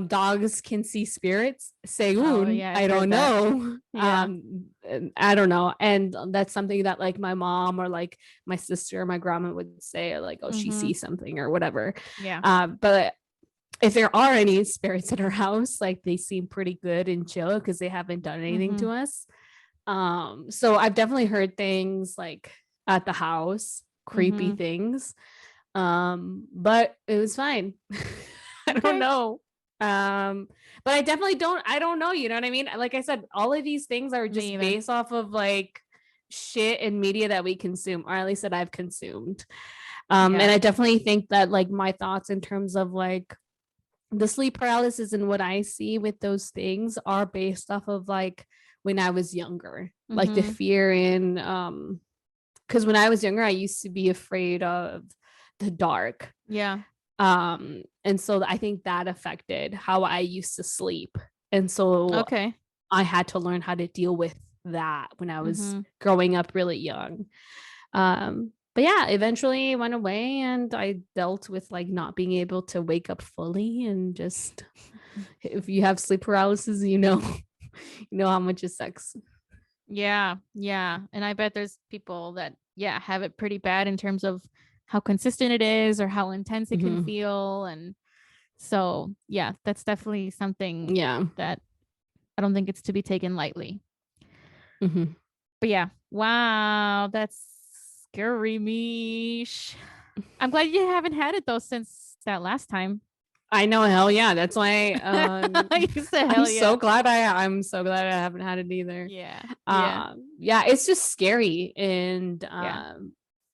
S2: dogs can see spirits. Según, I don't know. I don't know. And that's something that like my mom or like my sister or my grandma would say, like, oh, she sees something or whatever. But if there are any spirits in our house, like they seem pretty good and chill because they haven't done anything to us. So I've definitely heard things like at the house, creepy things. But it was fine. I don't know. But I definitely don't know, you know what I mean? Like I said, all of these things are just based off of like shit and media that we consume, or at least that I've consumed. And I definitely think that like my thoughts in terms of like the sleep paralysis and what I see with those things are based off of like when I was younger, like the fear in because when I was younger, I used to be afraid of the dark. And so I think that affected how I used to sleep. And so I had to learn how to deal with that when I was growing up really young. But yeah, eventually it went away, and I dealt with like not being able to wake up fully, and just if you have sleep paralysis, you know how much it sucks.
S1: Yeah. And I bet there's people that have it pretty bad in terms of how consistent it is or how intense it can feel. And so that's definitely something that I don't think it's to be taken lightly. But wow, that's scary, Mish. I'm glad you haven't had it though since that last time.
S2: I know, hell yeah. That's why so glad I'm so glad I haven't had it either. Yeah, it's just scary. And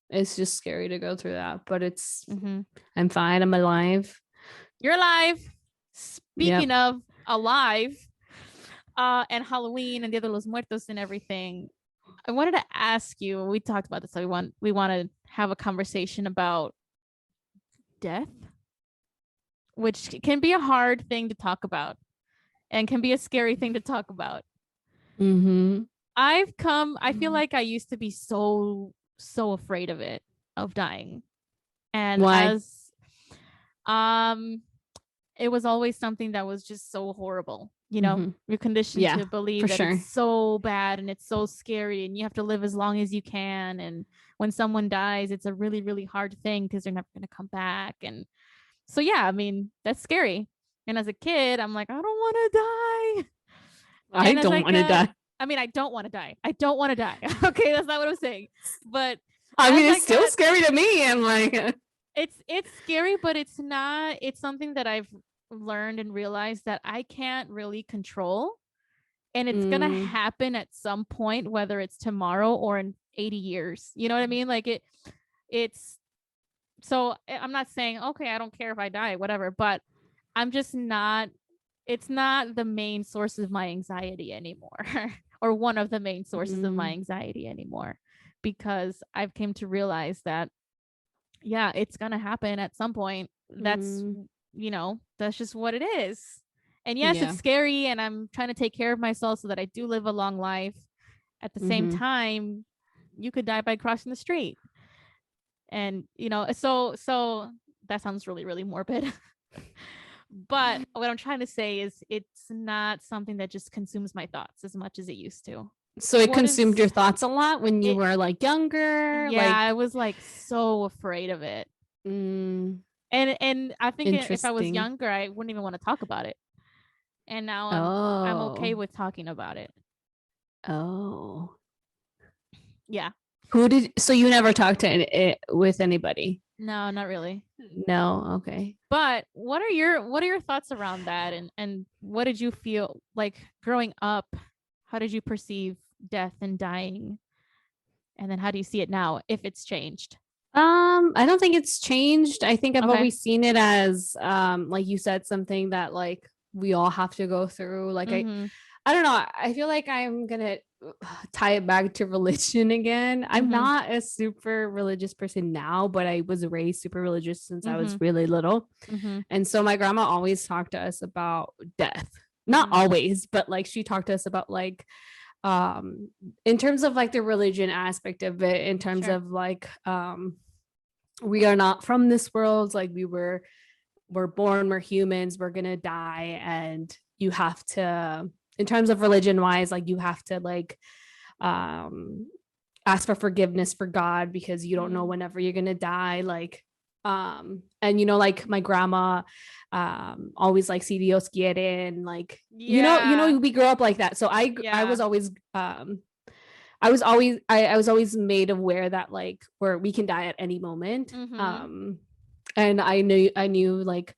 S2: it's just scary to go through that. But it's I'm fine. I'm alive.
S1: You're alive. Speaking of alive, and Halloween and Día De Los Muertos and everything, I wanted to ask you, we talked about this, so we want to have a conversation about death, which can be a hard thing to talk about and can be a scary thing to talk about. I feel like I used to be so afraid of dying. And it was always something that was just so horrible. You know, you're conditioned to believe that it's so bad and it's so scary and you have to live as long as you can. And when someone dies, it's a really, really hard thing because they're never going to come back. And so, I mean, that's scary. And as a kid, I'm like, I don't want to die.
S2: I don't want to die.
S1: I mean, I don't want to die. I don't want to die. Okay, that's not what I'm saying. But
S2: I mean, it's still scary to me. I'm like,
S1: it's scary, but it's not. It's something that I've learned and realized that I can't really control, and it's gonna happen at some point, whether it's tomorrow or in 80 years. You know what I mean? Like it's. So I'm not saying, okay, I don't care if I die, whatever, but I'm just not. It's not the main source of my anxiety anymore, or one of the main sources of my anxiety anymore, because I've came to realize that, it's gonna happen at some point. That's that's just what it is. And yes, it's scary, and I'm trying to take care of myself so that I do live a long life. At the same time, you could die by crossing the street, and so that sounds really, really morbid. But what I'm trying to say is it's not something that just consumes my thoughts as much as it used to.
S2: So it consumed your thoughts a lot when you were like younger?
S1: Yeah, I was like so afraid of it. And I think if I was younger, I wouldn't even want to talk about it. And now I'm okay with talking about it.
S2: Oh.
S1: Yeah.
S2: So you never talked to it with anybody?
S1: No, not really.
S2: No, okay.
S1: But what are your thoughts around that, and what did you feel like growing up? How did you perceive death and dying? And then how do you see it now, if it's changed?
S2: I don't think it's changed. I think I've always seen it as like you said, something that like we all have to go through. Like I don't know. I feel like I'm gonna tie it back to religion again. I'm not a super religious person now, but I was raised super religious since I was really little. And so my grandma always talked to us about death. Not always, but like she talked to us about like in terms of like the religion aspect of it, in terms of like we are not from this world, like we're born, we're humans, we're gonna die, and you have to, in terms of religion wise, like you have to like ask for forgiveness for God because you don't know whenever you're gonna die. Like and like my grandma always like si Dios quiere, and like you know we grew up like that. So I was always I was always made aware that like where we can die at any moment. And I knew like,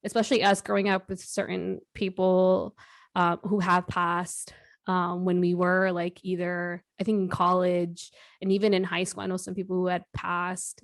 S2: especially us growing up with certain people who have passed when we were like either, I think in college and even in high school, I know some people who had passed.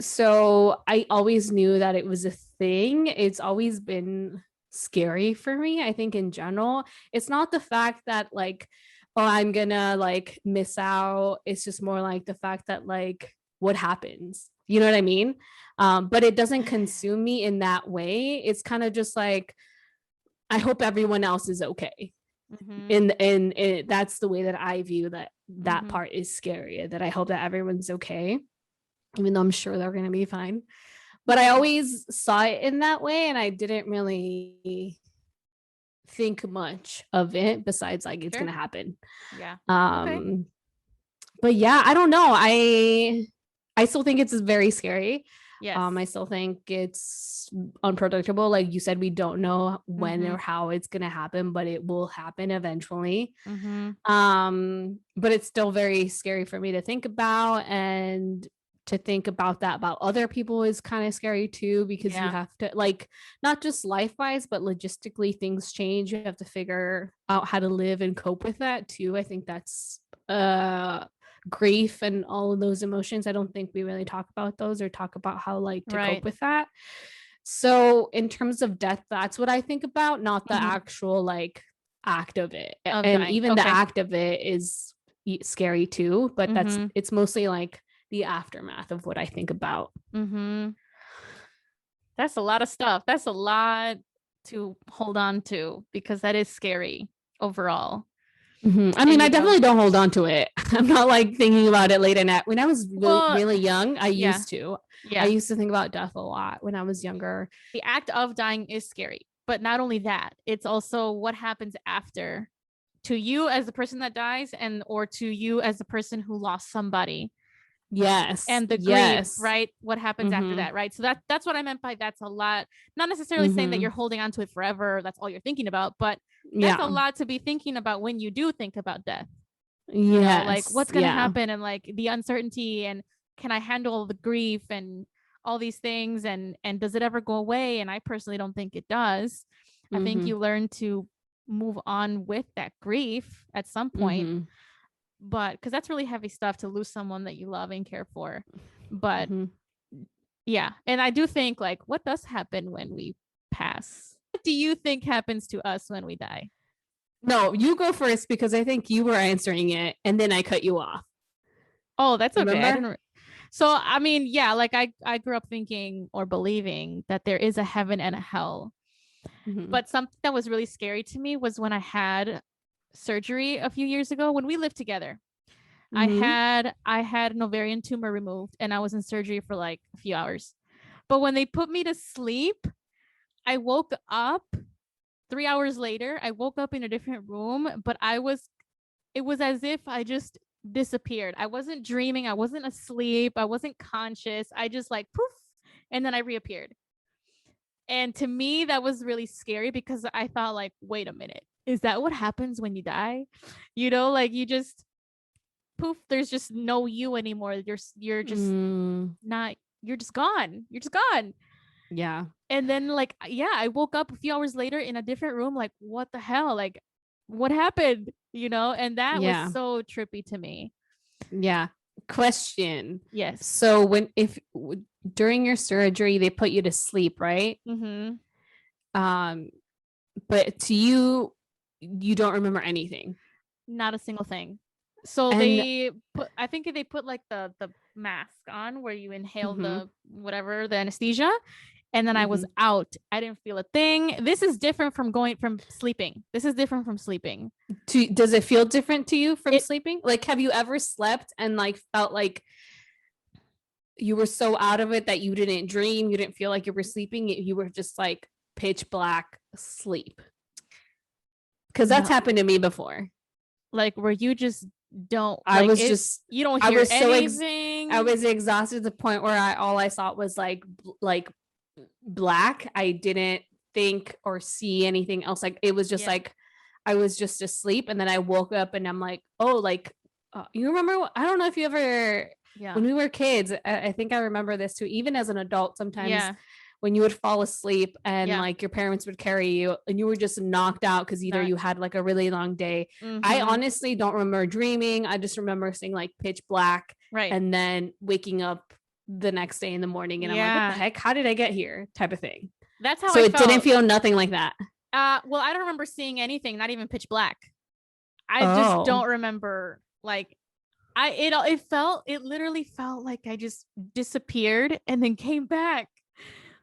S2: So I always knew that it was a thing. It's always been scary for me. I think in general, it's not the fact that like, oh, I'm gonna like miss out. It's just more like the fact that like what happens, you know what I mean? But it doesn't consume me in that way. It's kind of just like, I hope everyone else is okay. And that's the way that I view that part is scary, that I hope that everyone's okay, even though I'm sure they're going to be fine. But I always saw it in that way, and I didn't really think much of it besides like it's gonna happen.
S1: Yeah.
S2: But yeah, I don't know. I still think it's very scary.
S1: Yes.
S2: I still think it's unpredictable. Like you said, we don't know when or how it's gonna happen, but it will happen eventually. But it's still very scary for me to think about, and to think about that about other people is kind of scary too, because you have to, like, not just life-wise, but logistically things change. You have to figure out how to live and cope with that too. I think that's grief and all of those emotions. I don't think we really talk about those or talk about how like to cope with that. So in terms of death, that's what I think about, not the actual like act of it. And dying. Even the act of it is scary too, but it's mostly like the aftermath of what I think about.
S1: That's a lot of stuff. That's a lot to hold on to, because that is scary overall.
S2: I mean, I definitely don't hold on to it. I'm not like thinking about it late at night. When I was really young, I used to. I used to think about death a lot when I was younger.
S1: The act of dying is scary, but not only that, it's also what happens after, to you as the person that dies, and or to you as the person who lost somebody.
S2: Yes.
S1: And the grief, right? What happens after that, right? So that's what I meant by that's a lot. Not necessarily saying that you're holding on to it forever, that's all you're thinking about, but that's a lot to be thinking about when you do think about death. You know, like what's gonna happen, and like the uncertainty, and can I handle the grief and all these things, and does it ever go away? And I personally don't think it does. I think you learn to move on with that grief at some point. But because that's really heavy stuff to lose someone that you love and care for. But yeah, and I do think, like, what does happen when we pass? What do you think happens to us when we die?
S2: No, you go first, because I think you were answering it and then I cut you off.
S1: Oh, that's okay. So I mean, yeah, like I grew up thinking or believing that there is a heaven and a hell. But something that was really scary to me was when I had surgery a few years ago when we lived together. I had an ovarian tumor removed, and I was in surgery for like a few hours. But when they put me to sleep, I woke up 3 hours later. I woke up in a different room, but it was as if I just disappeared. I wasn't dreaming, I wasn't asleep, I wasn't conscious. I just like poof, and then I reappeared. And to me, that was really scary, because I thought, like, wait a minute, is that what happens when you die? You know, like, you just poof, there's just no you anymore. You're just not, you're just gone. You're just gone.
S2: Yeah.
S1: And then, like, yeah, I woke up a few hours later in a different room, like, what the hell? Like, what happened? You know, and that was so trippy to me.
S2: Yeah. Question.
S1: Yes.
S2: So if during your surgery they put you to sleep, right? But to you don't remember anything?
S1: Not a single thing. So I think they put like the mask on where you inhale the whatever, the anesthesia, and then I was out. I didn't feel a thing. This is different from sleeping. This is different from sleeping.
S2: Does it feel different to you from sleeping? Like, have you ever slept and like felt like you were so out of it that you didn't dream, you didn't feel like you were sleeping, you were just like pitch black sleep? Because that's happened to me before.
S1: Like, where you just don't,
S2: like,
S1: you don't hear anything.
S2: I was exhausted to the point where all I saw was like black. I didn't think or see anything else. Like, it was just like I was just asleep, and then I woke up and I'm like, oh, like you remember, I don't know if you ever when we were kids, I think I remember this too, even as an adult, sometimes when you would fall asleep and like your parents would carry you and you were just knocked out because either you had like a really long day. I honestly don't remember dreaming. I just remember seeing like pitch black, and then waking up the next day in the morning and I'm like, what the heck? How did I get here? Type of thing.
S1: That's how
S2: so
S1: I
S2: it
S1: felt.
S2: Didn't feel nothing like that.
S1: Well, I don't remember seeing anything, not even pitch black. I just don't remember. Like, it literally felt like I just disappeared and then came back.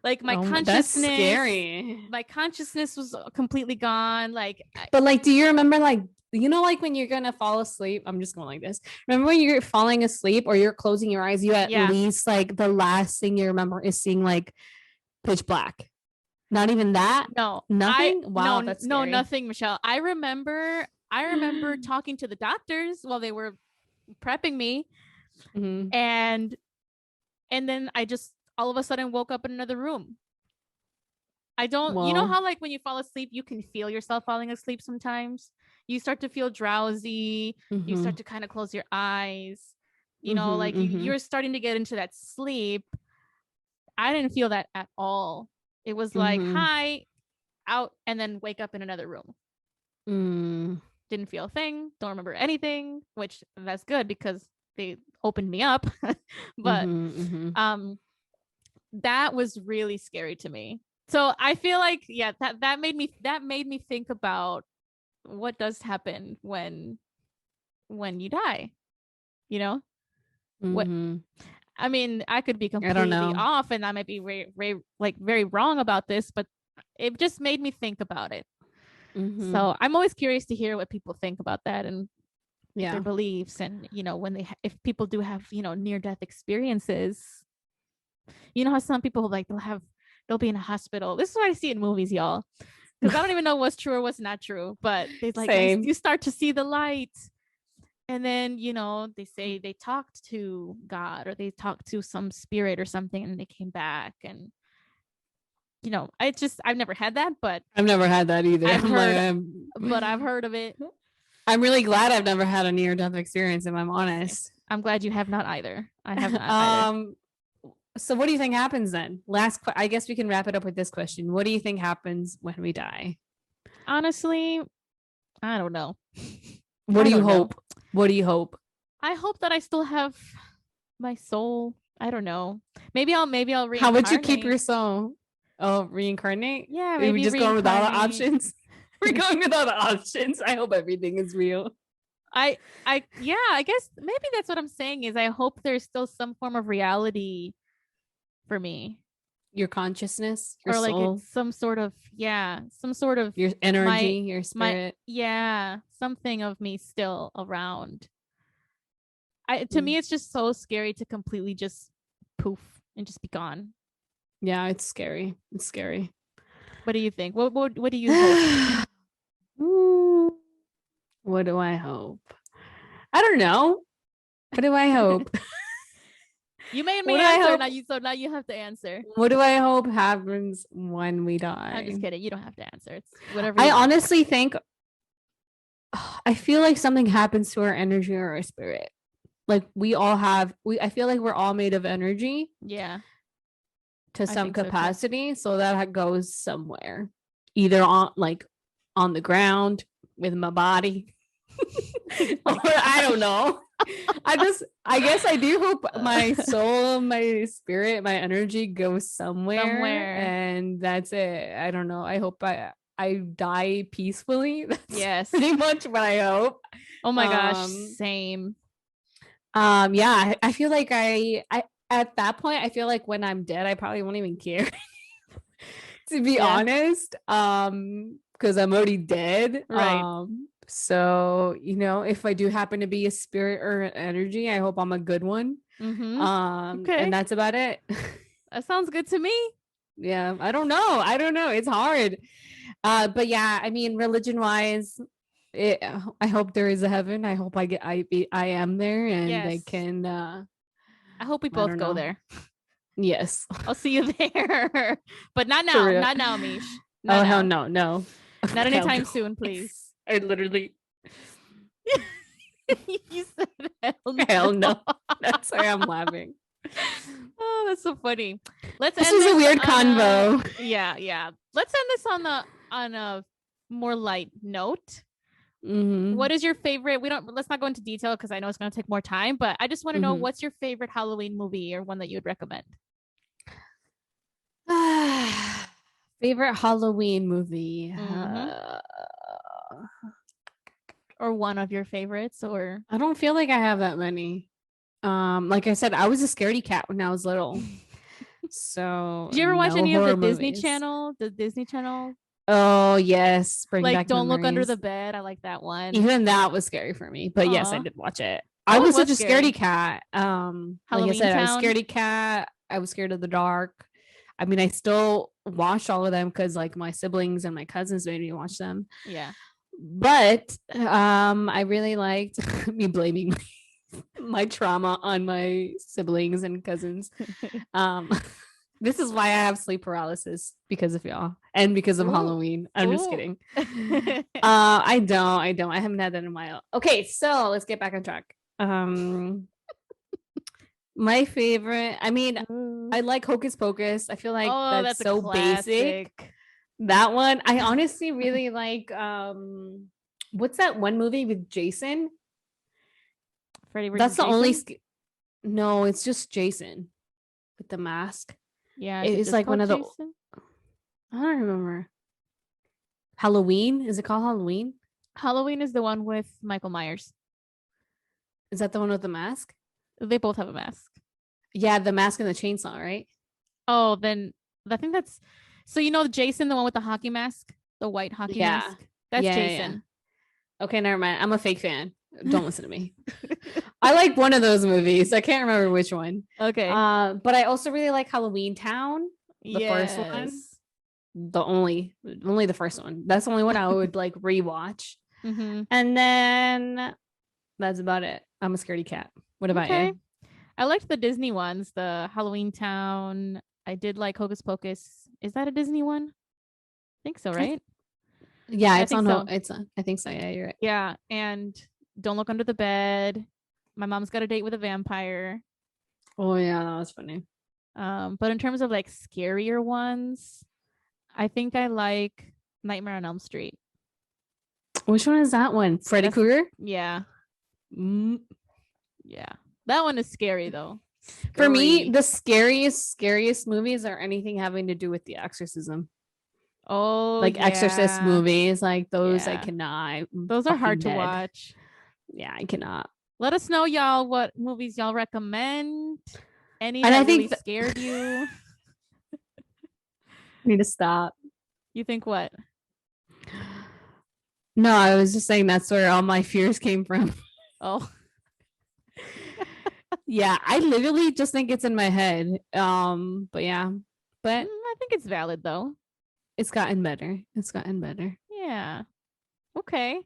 S1: Like, my consciousness,
S2: that's scary.
S1: My consciousness was completely gone. Like,
S2: but like, do you remember, like, you know, like when you're gonna fall asleep, I'm just going like this. Remember when you're falling asleep or you're closing your eyes, you at least like the last thing you remember is seeing like pitch black. Not even that?
S1: No.
S2: Nothing? Wow, that's scary.
S1: No, nothing, Michelle. I remember talking to the doctors while they were prepping me.
S2: Mm-hmm.
S1: And then I just all of a sudden woke up in another room. You know how like when you fall asleep, you can feel yourself falling asleep sometimes? You start to feel drowsy. You start to kind of close your eyes. You know, like you're starting to get into that sleep. I didn't feel that at all. It was like, hi, out, and then wake up in another room. Didn't feel a thing. Don't remember anything, which that's good because they opened me up. But that was really scary to me. So I feel like, yeah, that made me think about what does happen when you die, you know? What I mean, I could be completely off, and I might be very wrong about this, but it just made me think about it. So I'm always curious to hear what people think about that and their beliefs, and you know, if people do have, you know, near-death experiences. You know how some people like they'll be in a hospital. This is what I see in movies, y'all, because I don't even know what's true or what's not true, but they like you start to see the light. And then, you know, they say they talked to God or they talked to some spirit or something and they came back. And, you know, I've never had that, but
S2: I've never had that either.
S1: But I've heard of it.
S2: I'm really glad I've never had a near-death experience, if I'm honest.
S1: I'm glad you have not either. I have not either.
S2: So what do you think happens then? I guess we can wrap it up with this question. What do you think happens when we die?
S1: Honestly, I don't know.
S2: What do you hope? What do you hope?
S1: I hope that I still have my soul. I don't know. Maybe I'll reincarnate.
S2: How would you keep your soul? Oh, reincarnate?
S1: Yeah, maybe
S2: we just going with all the options. We're going with all the options. I hope everything is real.
S1: I guess maybe that's what I'm saying is I hope there's still some form of reality for me.
S2: Your consciousness, your
S1: or
S2: soul.
S1: Like it's some sort of
S2: your energy, your spirit.
S1: Something of me still around. To me, it's just so scary to completely just poof and just be gone.
S2: Yeah, it's scary. It's scary.
S1: What do you think? What do you hope?
S2: What do I hope? I don't know. What do I hope?
S1: You made me answer. Now you have to answer.
S2: What do I hope happens when we die?
S1: I'm just kidding. You don't have to answer. It's whatever.
S2: I honestly think. I feel like something happens to our energy or our spirit. Like we all have. I feel like we're all made of energy.
S1: Yeah.
S2: To some capacity, so that goes somewhere, either on the ground with my body, or I don't know. I guess I do hope my soul, my spirit, my energy goes somewhere, and that's it. I don't know. I hope I die peacefully. That's pretty much what I hope.
S1: Oh my gosh, same.
S2: Yeah, I feel like I at that point, I feel like when I'm dead, I probably won't even care. To be honest, because I'm already dead.
S1: Right.
S2: So, you know, if I do happen to be a spirit or an energy, I hope I'm a good one. Okay. And that's about it.
S1: That sounds good to me.
S2: Yeah, I don't know. It's hard. But yeah, I mean, religion wise, I hope there is a heaven. I hope I am there, and I can.
S1: I hope we both go there.
S2: Yes,
S1: I'll see you there, but not now. Not now, Mish.
S2: Hell no, no.
S1: Not anytime soon, please.
S2: I literally.
S1: You said
S2: hell no. That's why I'm laughing.
S1: Oh, that's so funny.
S2: This is a weird convo.
S1: Yeah. Let's end this on a more light note.
S2: Mm-hmm.
S1: What is your favorite? Let's not go into detail because I know it's going to take more time, but I just want to know what's your favorite Halloween movie or one that you would recommend?
S2: Favorite Halloween movie.
S1: Or one of your favorites, or
S2: I don't feel like I have that many. Like I said, I was a scaredy cat when I was little. So
S1: did you ever watch any of the Disney Channel? The Disney Channel?
S2: Oh yes,
S1: Don't Look Under the Bed. I like that one.
S2: Even that was scary for me, but yes, I did watch it. I was such a scaredy cat. Like I said, I was a scaredy cat. I was scared of the dark. I mean, I still watched all of them because like my siblings and my cousins made me watch them.
S1: Yeah.
S2: But I really liked me blaming my trauma on my siblings and cousins. This is why I have sleep paralysis, because of y'all and because of Halloween. I'm just kidding. I don't. I haven't had that in a while. Okay, so let's get back on track. My favorite, I mean, I like Hocus Pocus. I feel like that's so basic. That one, I honestly really like. What's that one movie with Jason?
S1: Freddy versus
S2: That's the
S1: Jason?
S2: only. No, it's just Jason with the mask.
S1: Yeah,
S2: it's like one of the. I don't remember. Halloween? Is it called Halloween?
S1: Halloween is the one with Michael Myers.
S2: Is that the one with the mask?
S1: They both have a mask.
S2: Yeah, the mask and the chainsaw, right?
S1: Oh, then I think that's. So you know Jason, the one with the hockey mask, the white hockey mask. That's Jason.
S2: Yeah. Okay, never mind. I'm a fake fan. Don't listen to me. I like one of those movies. I can't remember which one.
S1: Okay.
S2: But I also really like Halloween Town, the first one. Only the first one. That's the only one I would like rewatch.
S1: Mm-hmm.
S2: And then that's about it. I'm a scaredy cat. What about you?
S1: I liked the Disney ones, the Halloween Town. I did like Hocus Pocus. Is that a Disney one? I think so, right?
S2: Yeah, it's on. So. It's on. I think so. Yeah, you're right.
S1: Yeah, and Don't Look Under the Bed. My Mom's Got a Date with a Vampire.
S2: Oh yeah, that was funny.
S1: But in terms of like scarier ones, I think I like Nightmare on Elm Street.
S2: Which one is that one? Freddy Krueger?
S1: Yeah. Yeah. That one is scary though.
S2: For me, the scariest movies are anything having to do with the exorcism.
S1: Oh,
S2: like Exorcist movies, like those I cannot.
S1: Those are hard to watch.
S2: Yeah, I cannot.
S1: Let us know, y'all, what movies y'all recommend. Any that really scared you.
S2: I need to stop.
S1: You think what?
S2: No, I was just saying that's where all my fears came from.
S1: Oh.
S2: Yeah, I literally just think it's in my head. But yeah. But
S1: I think it's valid though.
S2: It's gotten better.
S1: Yeah. Okay.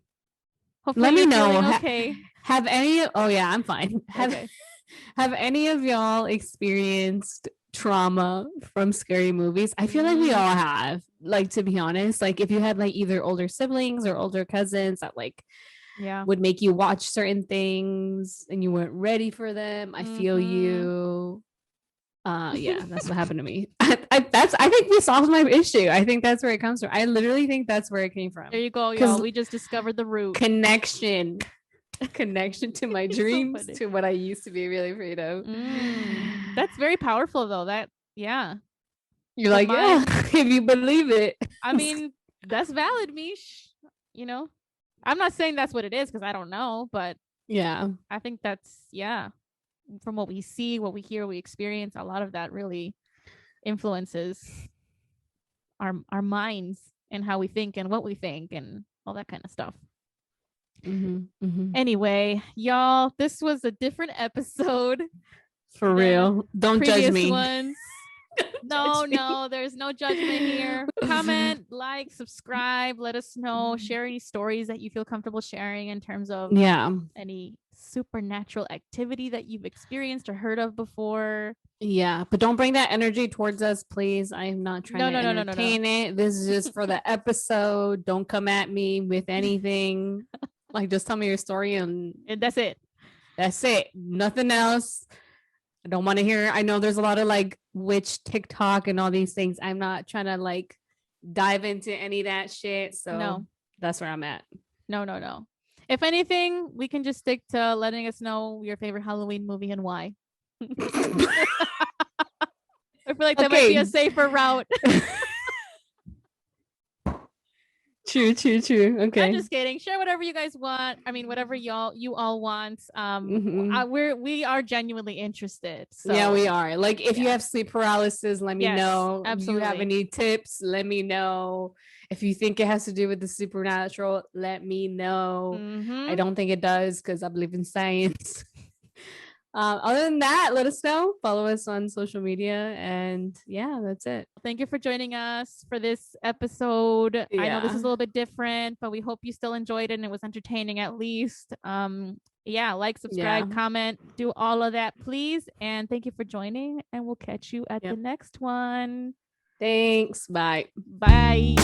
S1: Hopefully
S2: let me know.
S1: Okay.
S2: Have any? Oh yeah, I'm fine. Have any of y'all experienced trauma from scary movies? I feel like we all have. Like, to be honest, like if you had like either older siblings or older cousins that like would make you watch certain things and you weren't ready for them. I feel you. Yeah, that's what happened to me. I think we solved my issue. I think that's where it comes from. I literally think that's where it came from.
S1: There you go, y'all. We just discovered the root.
S2: Connection to my dreams, so to what I used to be really afraid of.
S1: That's very powerful though. You're
S2: like, yeah, if you believe it.
S1: I mean, that's valid, Mish. You know, I'm not saying that's what it is because I don't know, but
S2: yeah,
S1: I think that's from what we see, what we hear, we experience, a lot of that really influences our minds and how we think and what we think and all that kind of stuff. Anyway, y'all, this was a different episode.
S2: For real. Don't judge me.
S1: Ones. No, there's no judgment here. Comment, like, subscribe, let us know, share any stories that you feel comfortable sharing in terms of any supernatural activity that you've experienced or heard of before.
S2: Yeah, but don't bring that energy towards us, please. I'm not trying to entertain it. This is just for the episode. Don't come at me with anything. Like, just tell me your story and
S1: that's it.
S2: That's it. Nothing else. I don't want to hear. I know there's a lot of like witch TikTok and all these things. I'm not trying to like dive into any of that shit. So that's where I'm at.
S1: No. If anything, we can just stick to letting us know your favorite Halloween movie and why. I feel like that might be a safer route.
S2: True. Okay.
S1: I'm just kidding. Share whatever you guys want. I mean, whatever you all want. We are genuinely interested. So.
S2: Yeah, we are. Like, if you have sleep paralysis, let me know.
S1: Absolutely.
S2: If you have any tips, let me know. If you think it has to do with the supernatural, let me know. I don't think it does because I believe in science. Other than that, let us know. Follow us on social media, and yeah, that's it.
S1: Thank you for joining us for this episode.
S2: Yeah.
S1: I know this is a little bit different, but we hope you still enjoyed it and it was entertaining at least. Yeah, like, subscribe, comment, do all of that, please. And thank you for joining, and we'll catch you at the next one.
S2: Thanks. Bye.
S1: Bye.